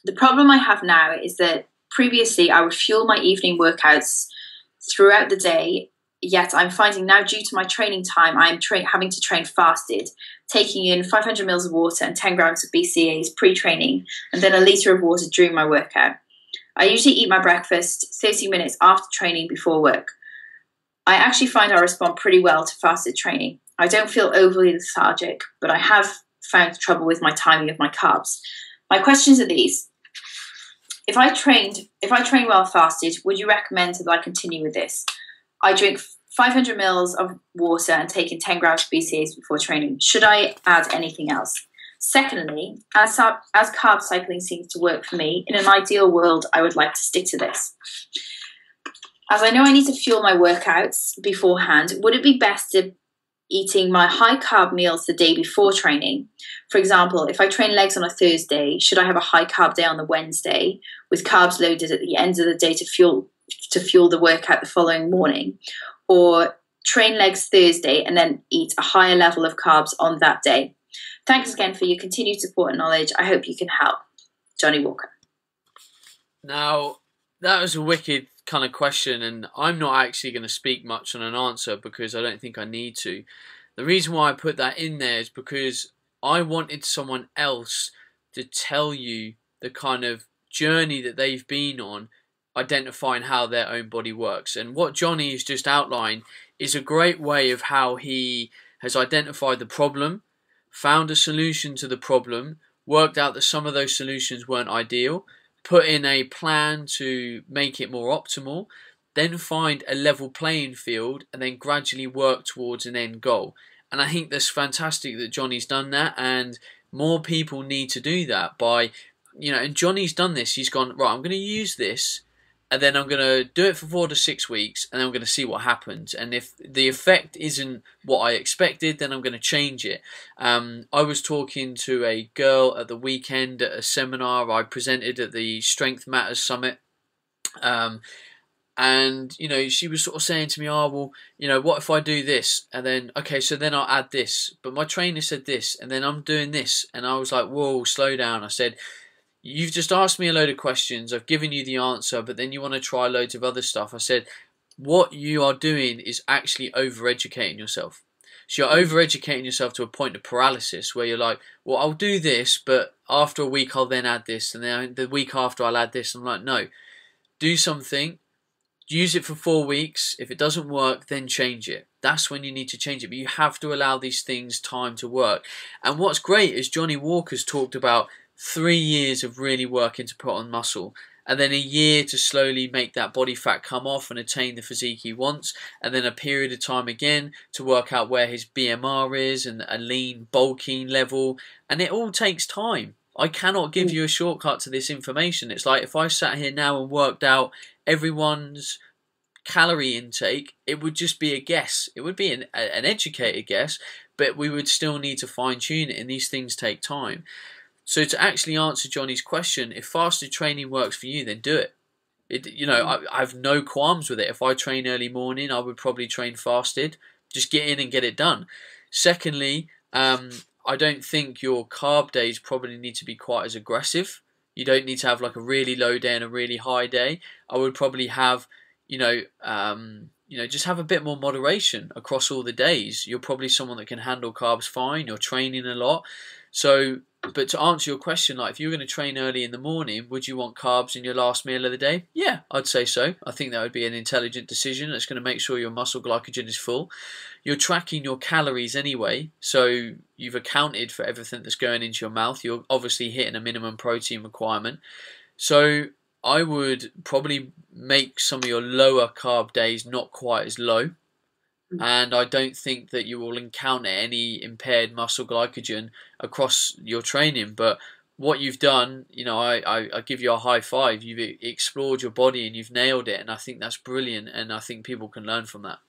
The problem I have now is that previously I would fuel my evening workouts throughout the day, yet I'm finding now, due to my training time, I am having to train fasted, taking in 500 mils of water and 10 grams of BCAAs pre-training, and then a litre of water during my workout. I usually eat my breakfast 30 minutes after training before work. I actually find I respond pretty well to fasted training. I don't feel overly lethargic, but I have found trouble with my timing of my carbs. My questions are these. If I train well fasted, would you recommend that I continue with this? I drink 500 mils of water and take in 10 grams of BCAAs before training. Should I add anything else? Secondly, as carb cycling seems to work for me, in an ideal world, I would like to stick to this. As I know I need to fuel my workouts beforehand, would it be best to eating my high carb meals the day before training? For example, if I train legs on a Thursday, should I have a high carb day on the Wednesday with carbs loaded at the end of the day to fuel the workout the following morning? Or train legs Thursday and then eat a higher level of carbs on that day? Thanks again for your continued support and knowledge. I hope you can help. Johnny Walker. Now, that was a wicked kind of question, and I'm not actually going to speak much on an answer because I don't think I need to. The reason why I put that in there is because I wanted someone else to tell you the kind of journey that they've been on, identifying how their own body works. And what Johnny has just outlined is a great way of how he has identified the problem, found a solution to the problem, worked out that some of those solutions weren't ideal, put in a plan to make it more optimal, then find a level playing field, and then gradually work towards an end goal. And I think that's fantastic that Johnny's done that, and more people need to do that by, and Johnny's done this. He's gone, right, I'm going to use this, and then I'm going to do it for 4 to 6 weeks, and then I'm going to see what happens. And if the effect isn't what I expected, then I'm going to change it. I was talking to a girl at the weekend at a seminar I presented at the Strength Matters Summit. And, she was sort of saying to me, what if I do this? And then, okay, so then I'll add this. But my trainer said this, and then I'm doing this. And I was like, whoa, slow down. I said, you've just asked me a load of questions. I've given you the answer, but then you want to try loads of other stuff. I said, what you are doing is actually over-educating yourself. So you're over-educating yourself to a point of paralysis where you're like, well, I'll do this, but after a week I'll then add this, and then the week after I'll add this. I'm like, no, do something, use it for 4 weeks. If it doesn't work, then change it. That's when you need to change it. But you have to allow these things time to work. And what's great is Johnny Walker's talked about 3 years of really working to put on muscle, and then a year to slowly make that body fat come off and attain the physique he wants, and then a period of time again to work out where his BMR is and a lean bulking level. And it all takes time. I cannot give you a shortcut to this information. It's like if I sat here now and worked out everyone's calorie intake, it would just be a guess. It would be an educated guess, but we would still need to fine tune it, and these things take time. So to actually answer Johnny's question, if fasted training works for you, then do it. I have no qualms with it. If I train early morning, I would probably train fasted. Just get in and get it done. Secondly, I don't think your carb days probably need to be quite as aggressive. You don't need to have like a really low day and a really high day. I would probably have, just have a bit more moderation across all the days. You're probably someone that can handle carbs fine. You're training a lot. So But to answer your question, like if you were going to train early in the morning, would you want carbs in your last meal of the day? Yeah, I'd say so. I think that would be an intelligent decision. That's going to make sure your muscle glycogen is full. You're tracking your calories anyway, so you've accounted for everything that's going into your mouth. You're obviously hitting a minimum protein requirement. So I would probably make some of your lower carb days not quite as low. And I don't think that you will encounter any impaired muscle glycogen across your training. But what you've done, you know, I give you a high five. You've explored your body and you've nailed it, and I think that's brilliant. And I think people can learn from that.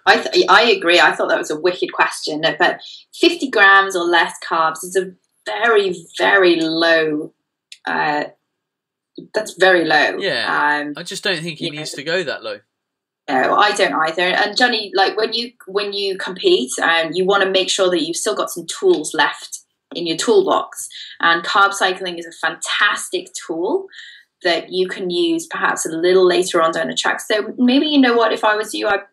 I agree. I thought that was a wicked question. But 50 grams or less carbs is a very, very low. That's very low. Yeah, I just don't think he needs to go that low. No, I don't either. And Johnny, like when you compete, you want to make sure that you've still got some tools left in your toolbox. And carb cycling is a fantastic tool that you can use perhaps a little later on down the track. So maybe, you know what, if I was you, I'd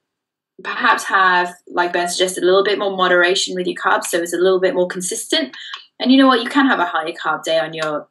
perhaps have, like Ben suggested, a little bit more moderation with your carbs, so it's a little bit more consistent. And you know what, you can have a higher carb day on your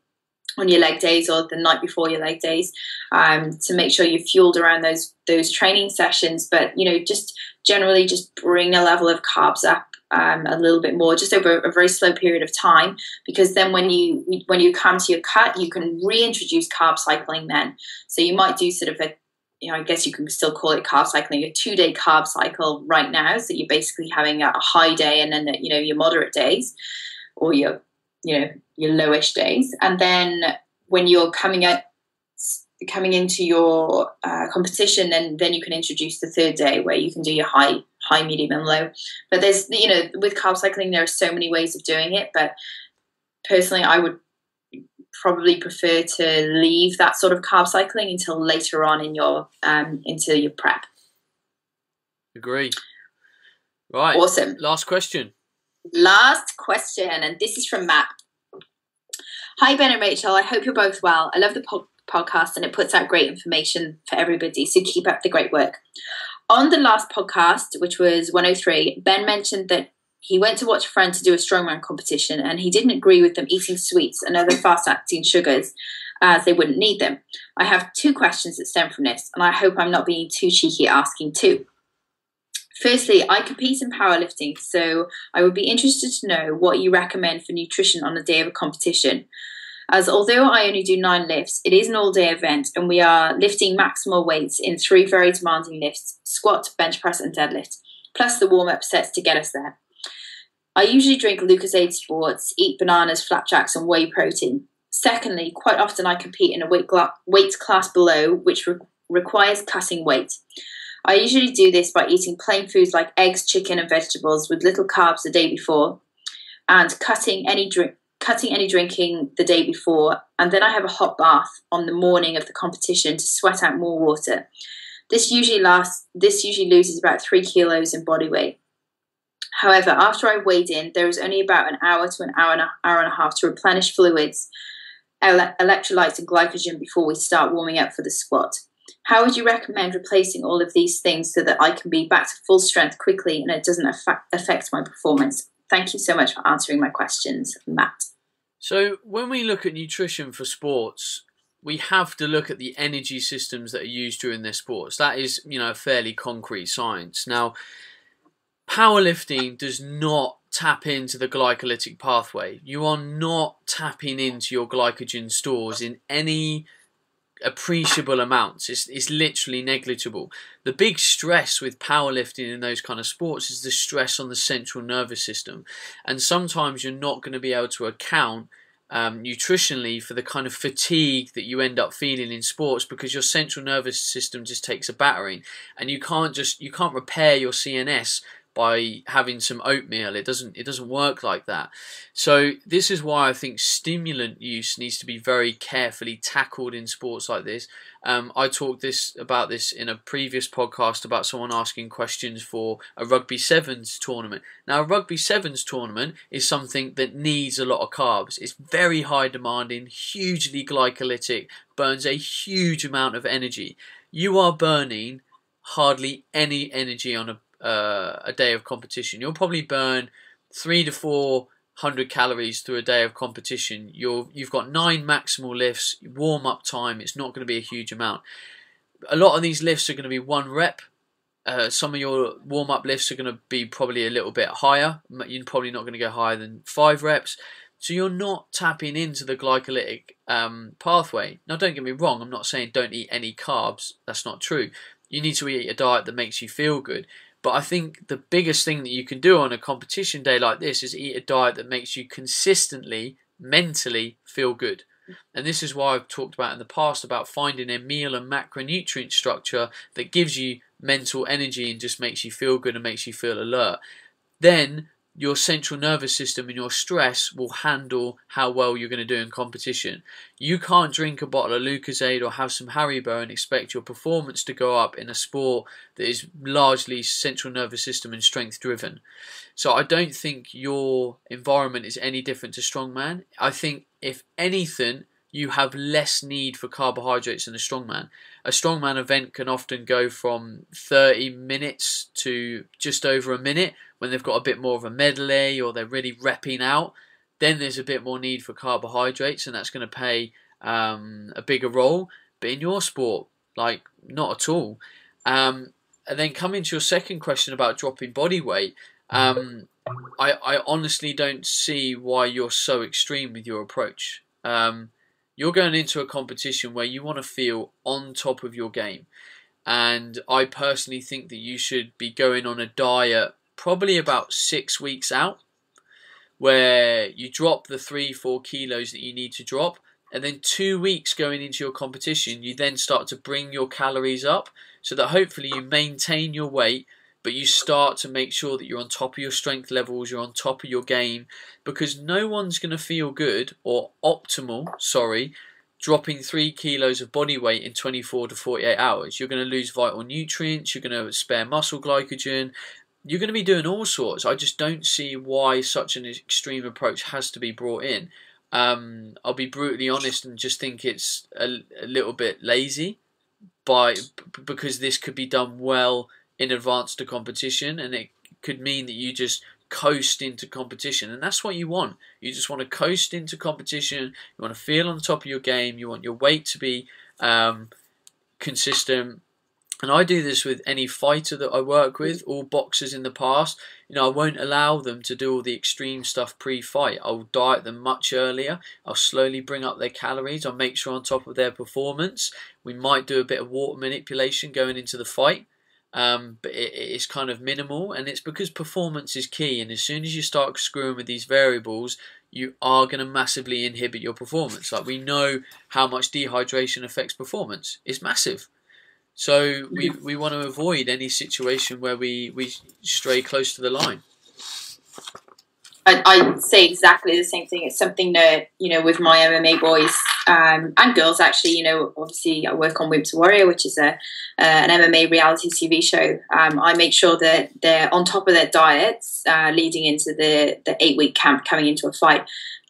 leg days or the night before your leg days, to make sure you're fueled around those training sessions. But you know, just generally just bring a level of carbs up a little bit more, just over a very slow period of time, because then when you come to your cut, you can reintroduce carb cycling then. So you might do sort of a, you know, I guess you can still call it carb cycling, a 2-day carb cycle right now. So you're basically having a high day and then, you know, your moderate days or your lowish days. And then when you're coming into your competition, then you can introduce the 3rd day where you can do your high, medium and low. But there's, you know, with carb cycling, there are so many ways of doing it. But personally, I would probably prefer to leave that sort of carb cycling until later on in your into your prep. Agree. Right. Awesome. Last question, and this is from Matt. Hi Ben and Rachel, I hope you're both well. I love the podcast and it puts out great information for everybody, so keep up the great work. On the last podcast, which was 103, Ben mentioned that he went to watch a friend to do a strongman competition and he didn't agree with them eating sweets and other fast-acting sugars as they wouldn't need them. I have 2 questions that stem from this, and I hope I'm not being too cheeky asking 2. Firstly, I compete in powerlifting, so I would be interested to know what you recommend for nutrition on the day of a competition. As although I only do 9 lifts, it is an all-day event and we are lifting maximal weights in 3 very demanding lifts: squat, bench press and deadlift, plus the warm-up sets to get us there. I usually drink Lucozade Sports, eat bananas, flapjacks and whey protein. Secondly, quite often I compete in a weight class below, which requires cutting weight. I usually do this by eating plain foods like eggs, chicken and vegetables with little carbs the day before, and cutting any drinking the day before, and then I have a hot bath on the morning of the competition to sweat out more water. This usually loses about 3 kilos in body weight. However, after I weighed in, there is only about an hour to an hour and a half to replenish fluids, electrolytes and glycogen before we start warming up for the squat. How would you recommend replacing all of these things so that I can be back to full strength quickly and it doesn't affect my performance? Thank you so much for answering my questions, Matt. So when we look at nutrition for sports, we have to look at the energy systems that are used during their sports. That is, you know, a fairly concrete science. Now, powerlifting does not tap into the glycolytic pathway. You are not tapping into your glycogen stores in any appreciable amounts. It's literally negligible. The big stress with powerlifting in those kind of sports is the stress on the central nervous system, and sometimes you're not going to be able to account nutritionally for the kind of fatigue that you end up feeling in sports, because your central nervous system just takes a battering, and you can't repair your CNS by having some oatmeal. It doesn't work like that. So this is why I think stimulant use needs to be very carefully tackled in sports like this. I talked about this in a previous podcast about someone asking questions for a rugby sevens tournament. Now, a rugby sevens tournament is something that needs a lot of carbs. It's very high demanding, hugely glycolytic, burns a huge amount of energy. You are burning hardly any energy on a day of competition. You'll probably burn 3 to 4 100 calories through a day of competition, you've got 9 maximal lifts, warm up time, it's not going to be a huge amount. A lot of these lifts are going to be 1 rep. Some of your warm up lifts are going to be probably a little bit higher. You're probably not going to go higher than 5 reps. So you're not tapping into the glycolytic pathway. Now, don't get me wrong, I'm not saying don't eat any carbs. That's not true. You need to eat a diet that makes you feel good. But I think the biggest thing that you can do on a competition day like this is eat a diet that makes you consistently, mentally feel good. And this is why I've talked about in the past about finding a meal and macronutrient structure that gives you mental energy and just makes you feel good and makes you feel alert. Then your central nervous system and your stress will handle how well you're going to do in competition. You can't drink a bottle of Lucozade or have some Haribo and expect your performance to go up in a sport that is largely central nervous system and strength driven. So I don't think your environment is any different to strongman. I think if anything, you have less need for carbohydrates than a strongman. A strongman event can often go from 30 minutes to just over a minute when they've got a bit more of a medley or they're really repping out. Then there's a bit more need for carbohydrates, and that's going to play a bigger role. But in your sport, like, not at all. And then coming to your second question about dropping body weight, I honestly don't see why you're so extreme with your approach. You're going into a competition where you want to feel on top of your game. And I personally think that you should be going on a diet probably about 6 weeks out, where you drop the 3-4 kilos that you need to drop. And then 2 weeks going into your competition, you then start to bring your calories up so that hopefully you maintain your weight, but you start to make sure that you're on top of your strength levels, you're on top of your game, because no one's going to feel good or optimal, dropping 3 kilos of body weight in 24 to 48 hours. You're going to lose vital nutrients, you're going to spare muscle glycogen, you're going to be doing all sorts. I just don't see why such an extreme approach has to be brought in. I'll be brutally honest and just think it's a little bit lazy because this could be done well in advance to competition, and it could mean that you just coast into competition, and that's what you want. You just want to coast into competition, you want to feel on top of your game, you want your weight to be consistent. And I do this with any fighter that I work with, all boxers in the past. You know, I won't allow them to do all the extreme stuff pre-fight. I'll diet them much earlier. I'll slowly bring up their calories. I'll make sure on top of their performance. We might do a bit of water manipulation going into the fight. But it's kind of minimal, and it's because performance is key, and as soon as you start screwing with these variables, you are going to massively inhibit your performance. Like, we know how much dehydration affects performance. It's massive. So we want to avoid any situation where we stray close to the line. I'd say exactly the same thing. It's something that, you know, with my MMA boys and girls, actually, you know, obviously I work on Wimps Warrior, which is an MMA reality TV show. I make sure that they're on top of their diets leading into the 8-week camp coming into a fight.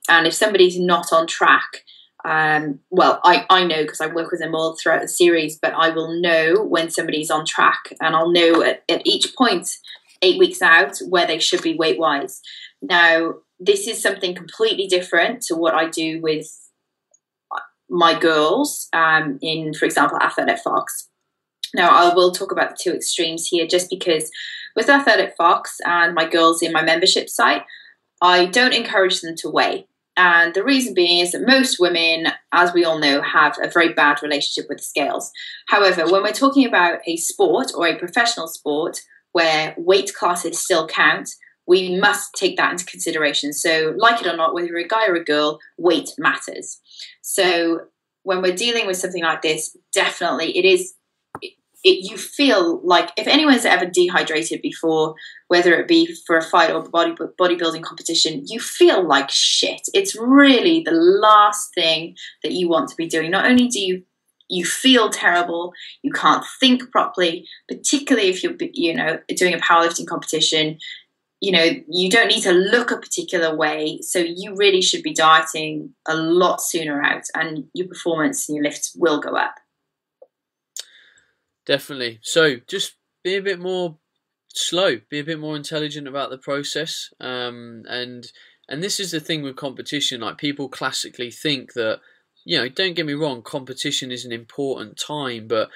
And if somebody's not on track, well, I know because I work with them all throughout the series, but I will know when somebody's on track, and I'll know at each point 8 weeks out where they should be weight-wise. Now, this is something completely different to what I do with my girls in, for example, Athletic Fox. Now, I will talk about the two extremes here, just because with Athletic Fox and my girls in my membership site, I don't encourage them to weigh. And the reason being is that most women, as we all know, have a very bad relationship with the scales. However, when we're talking about a sport or a professional sport where weight classes still count, we must take that into consideration. So, like it or not, whether you're a guy or a girl, weight matters. So when we're dealing with something like this, definitely you feel like, if anyone's ever dehydrated before, whether it be for a fight or bodybuilding competition, you feel like shit. It's really the last thing that you want to be doing. Not only do you feel terrible, you can't think properly, particularly if you're, you know, doing a powerlifting competition. You know, you don't need to look a particular way, so you really should be dieting a lot sooner out, and your performance and your lifts will go up. Definitely. So just be a bit more slow, be a bit more intelligent about the process, and And this is the thing with competition. Like, people classically think that, you know, don't get me wrong, competition is an important time, but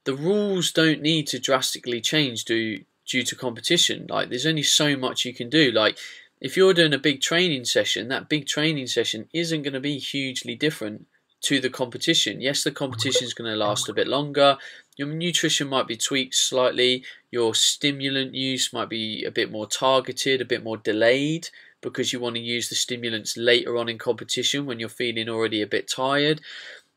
the rules don't need to drastically change due to competition. Like, there's only so much you can do. Like, if you're doing a big training session, that big training session isn't going to be hugely different to the competition. Yes, the competition is going to last a bit longer. Your nutrition might be tweaked slightly. Your stimulant use might be a bit more targeted, a bit more delayed, because you want to use the stimulants later on in competition when you're feeling already a bit tired.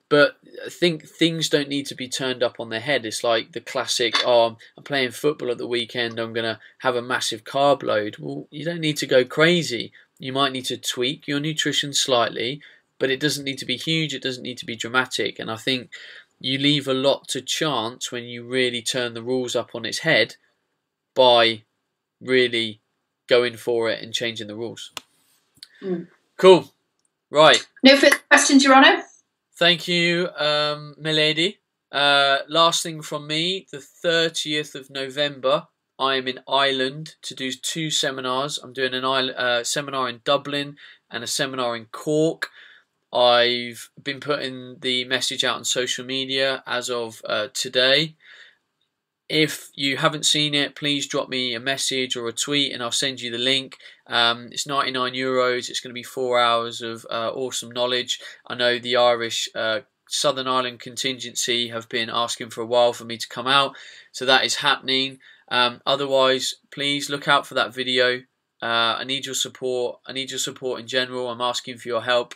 But I think things don't need to be turned up on their head. It's like the classic, oh, I'm playing football at the weekend, I'm going to have a massive carb load. Well, you don't need to go crazy. You might need to tweak your nutrition slightly, but it doesn't need to be huge, it doesn't need to be dramatic. And I think you leave a lot to chance when you really turn the rules up on its head by really going for it and changing the rules. Cool. Right. No further questions, Your Honour? Thank you, milady. Last thing from me, the 30th of November, I am in Ireland to do 2 seminars. I'm doing a seminar in Dublin and a seminar in Cork. I've been putting the message out on social media as of today. If you haven't seen it, please drop me a message or a tweet and I'll send you the link. It's €99. It's going to be 4 hours of awesome knowledge. I know the Irish Southern Ireland contingency have been asking for a while for me to come out, so that is happening. Otherwise, please look out for that video. I need your support. I need your support in general. I'm asking for your help.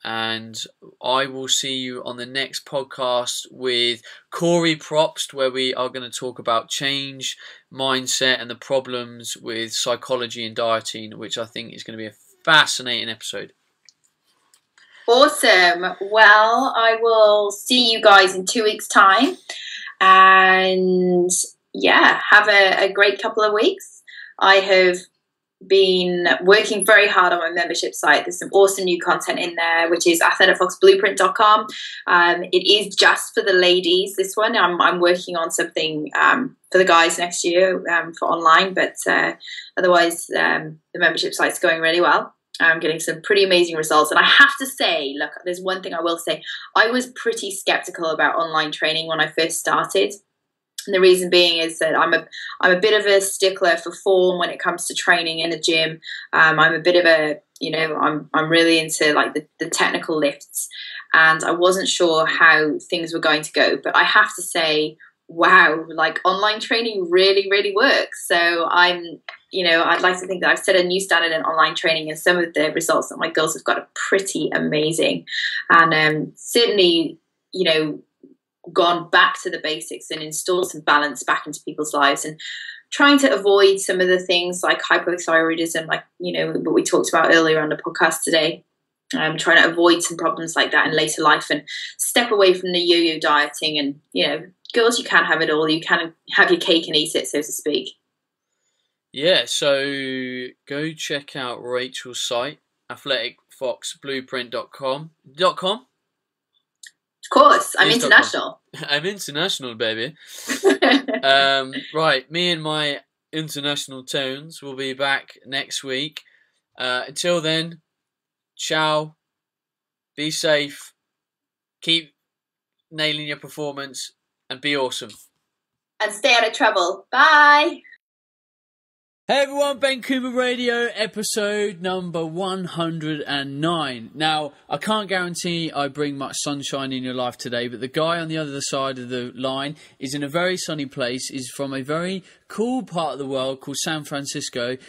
And I will see you on the next podcast with Corey Probst, where we are going to talk about change, mindset, and the problems with psychology and dieting, which I think is going to be a fascinating episode. Awesome. Well, I will see you guys in 2 weeks' time. And yeah, have a great couple of weeks. I have been working very hard on my membership site. There's some awesome new content in there, which is athleticfoxblueprint.com. It is just for the ladies, this one. I'm working on something for the guys next year for online, but otherwise the membership site's going really well. I'm getting some pretty amazing results. And I have to say, look, there's one thing I will say. I was pretty skeptical about online training when I first started. And the reason being is that I'm a bit of a stickler for form when it comes to training in a gym. I'm a bit of a, you know, I'm really into like the technical lifts, and I wasn't sure how things were going to go. But I have to say, wow, like online training really, really works. So I'd like to think that I've set a new standard in online training, and some of the results that my girls have got are pretty amazing. And certainly, you know, gone back to the basics and installed some balance back into people's lives, and trying to avoid some of the things like hypothyroidism, like, you know, what we talked about earlier on the podcast today. Trying to avoid some problems like that in later life and step away from the yo-yo dieting. And, you know, girls, you can't have it all. You can have your cake and eat it, so to speak. Yeah, so go check out Rachel's site, athleticfoxblueprint.com. Of course, I'm international. I'm international, baby. Right, me and my international tones will be back next week. Until then, ciao, be safe, keep nailing your performance, and be awesome. And stay out of trouble. Bye. Hey everyone, Ben Coomber Radio, episode number 109. Now, I can't guarantee I bring much sunshine in your life today, but the guy on the other side of the line is in a very sunny place, is from a very cool part of the world called San Francisco,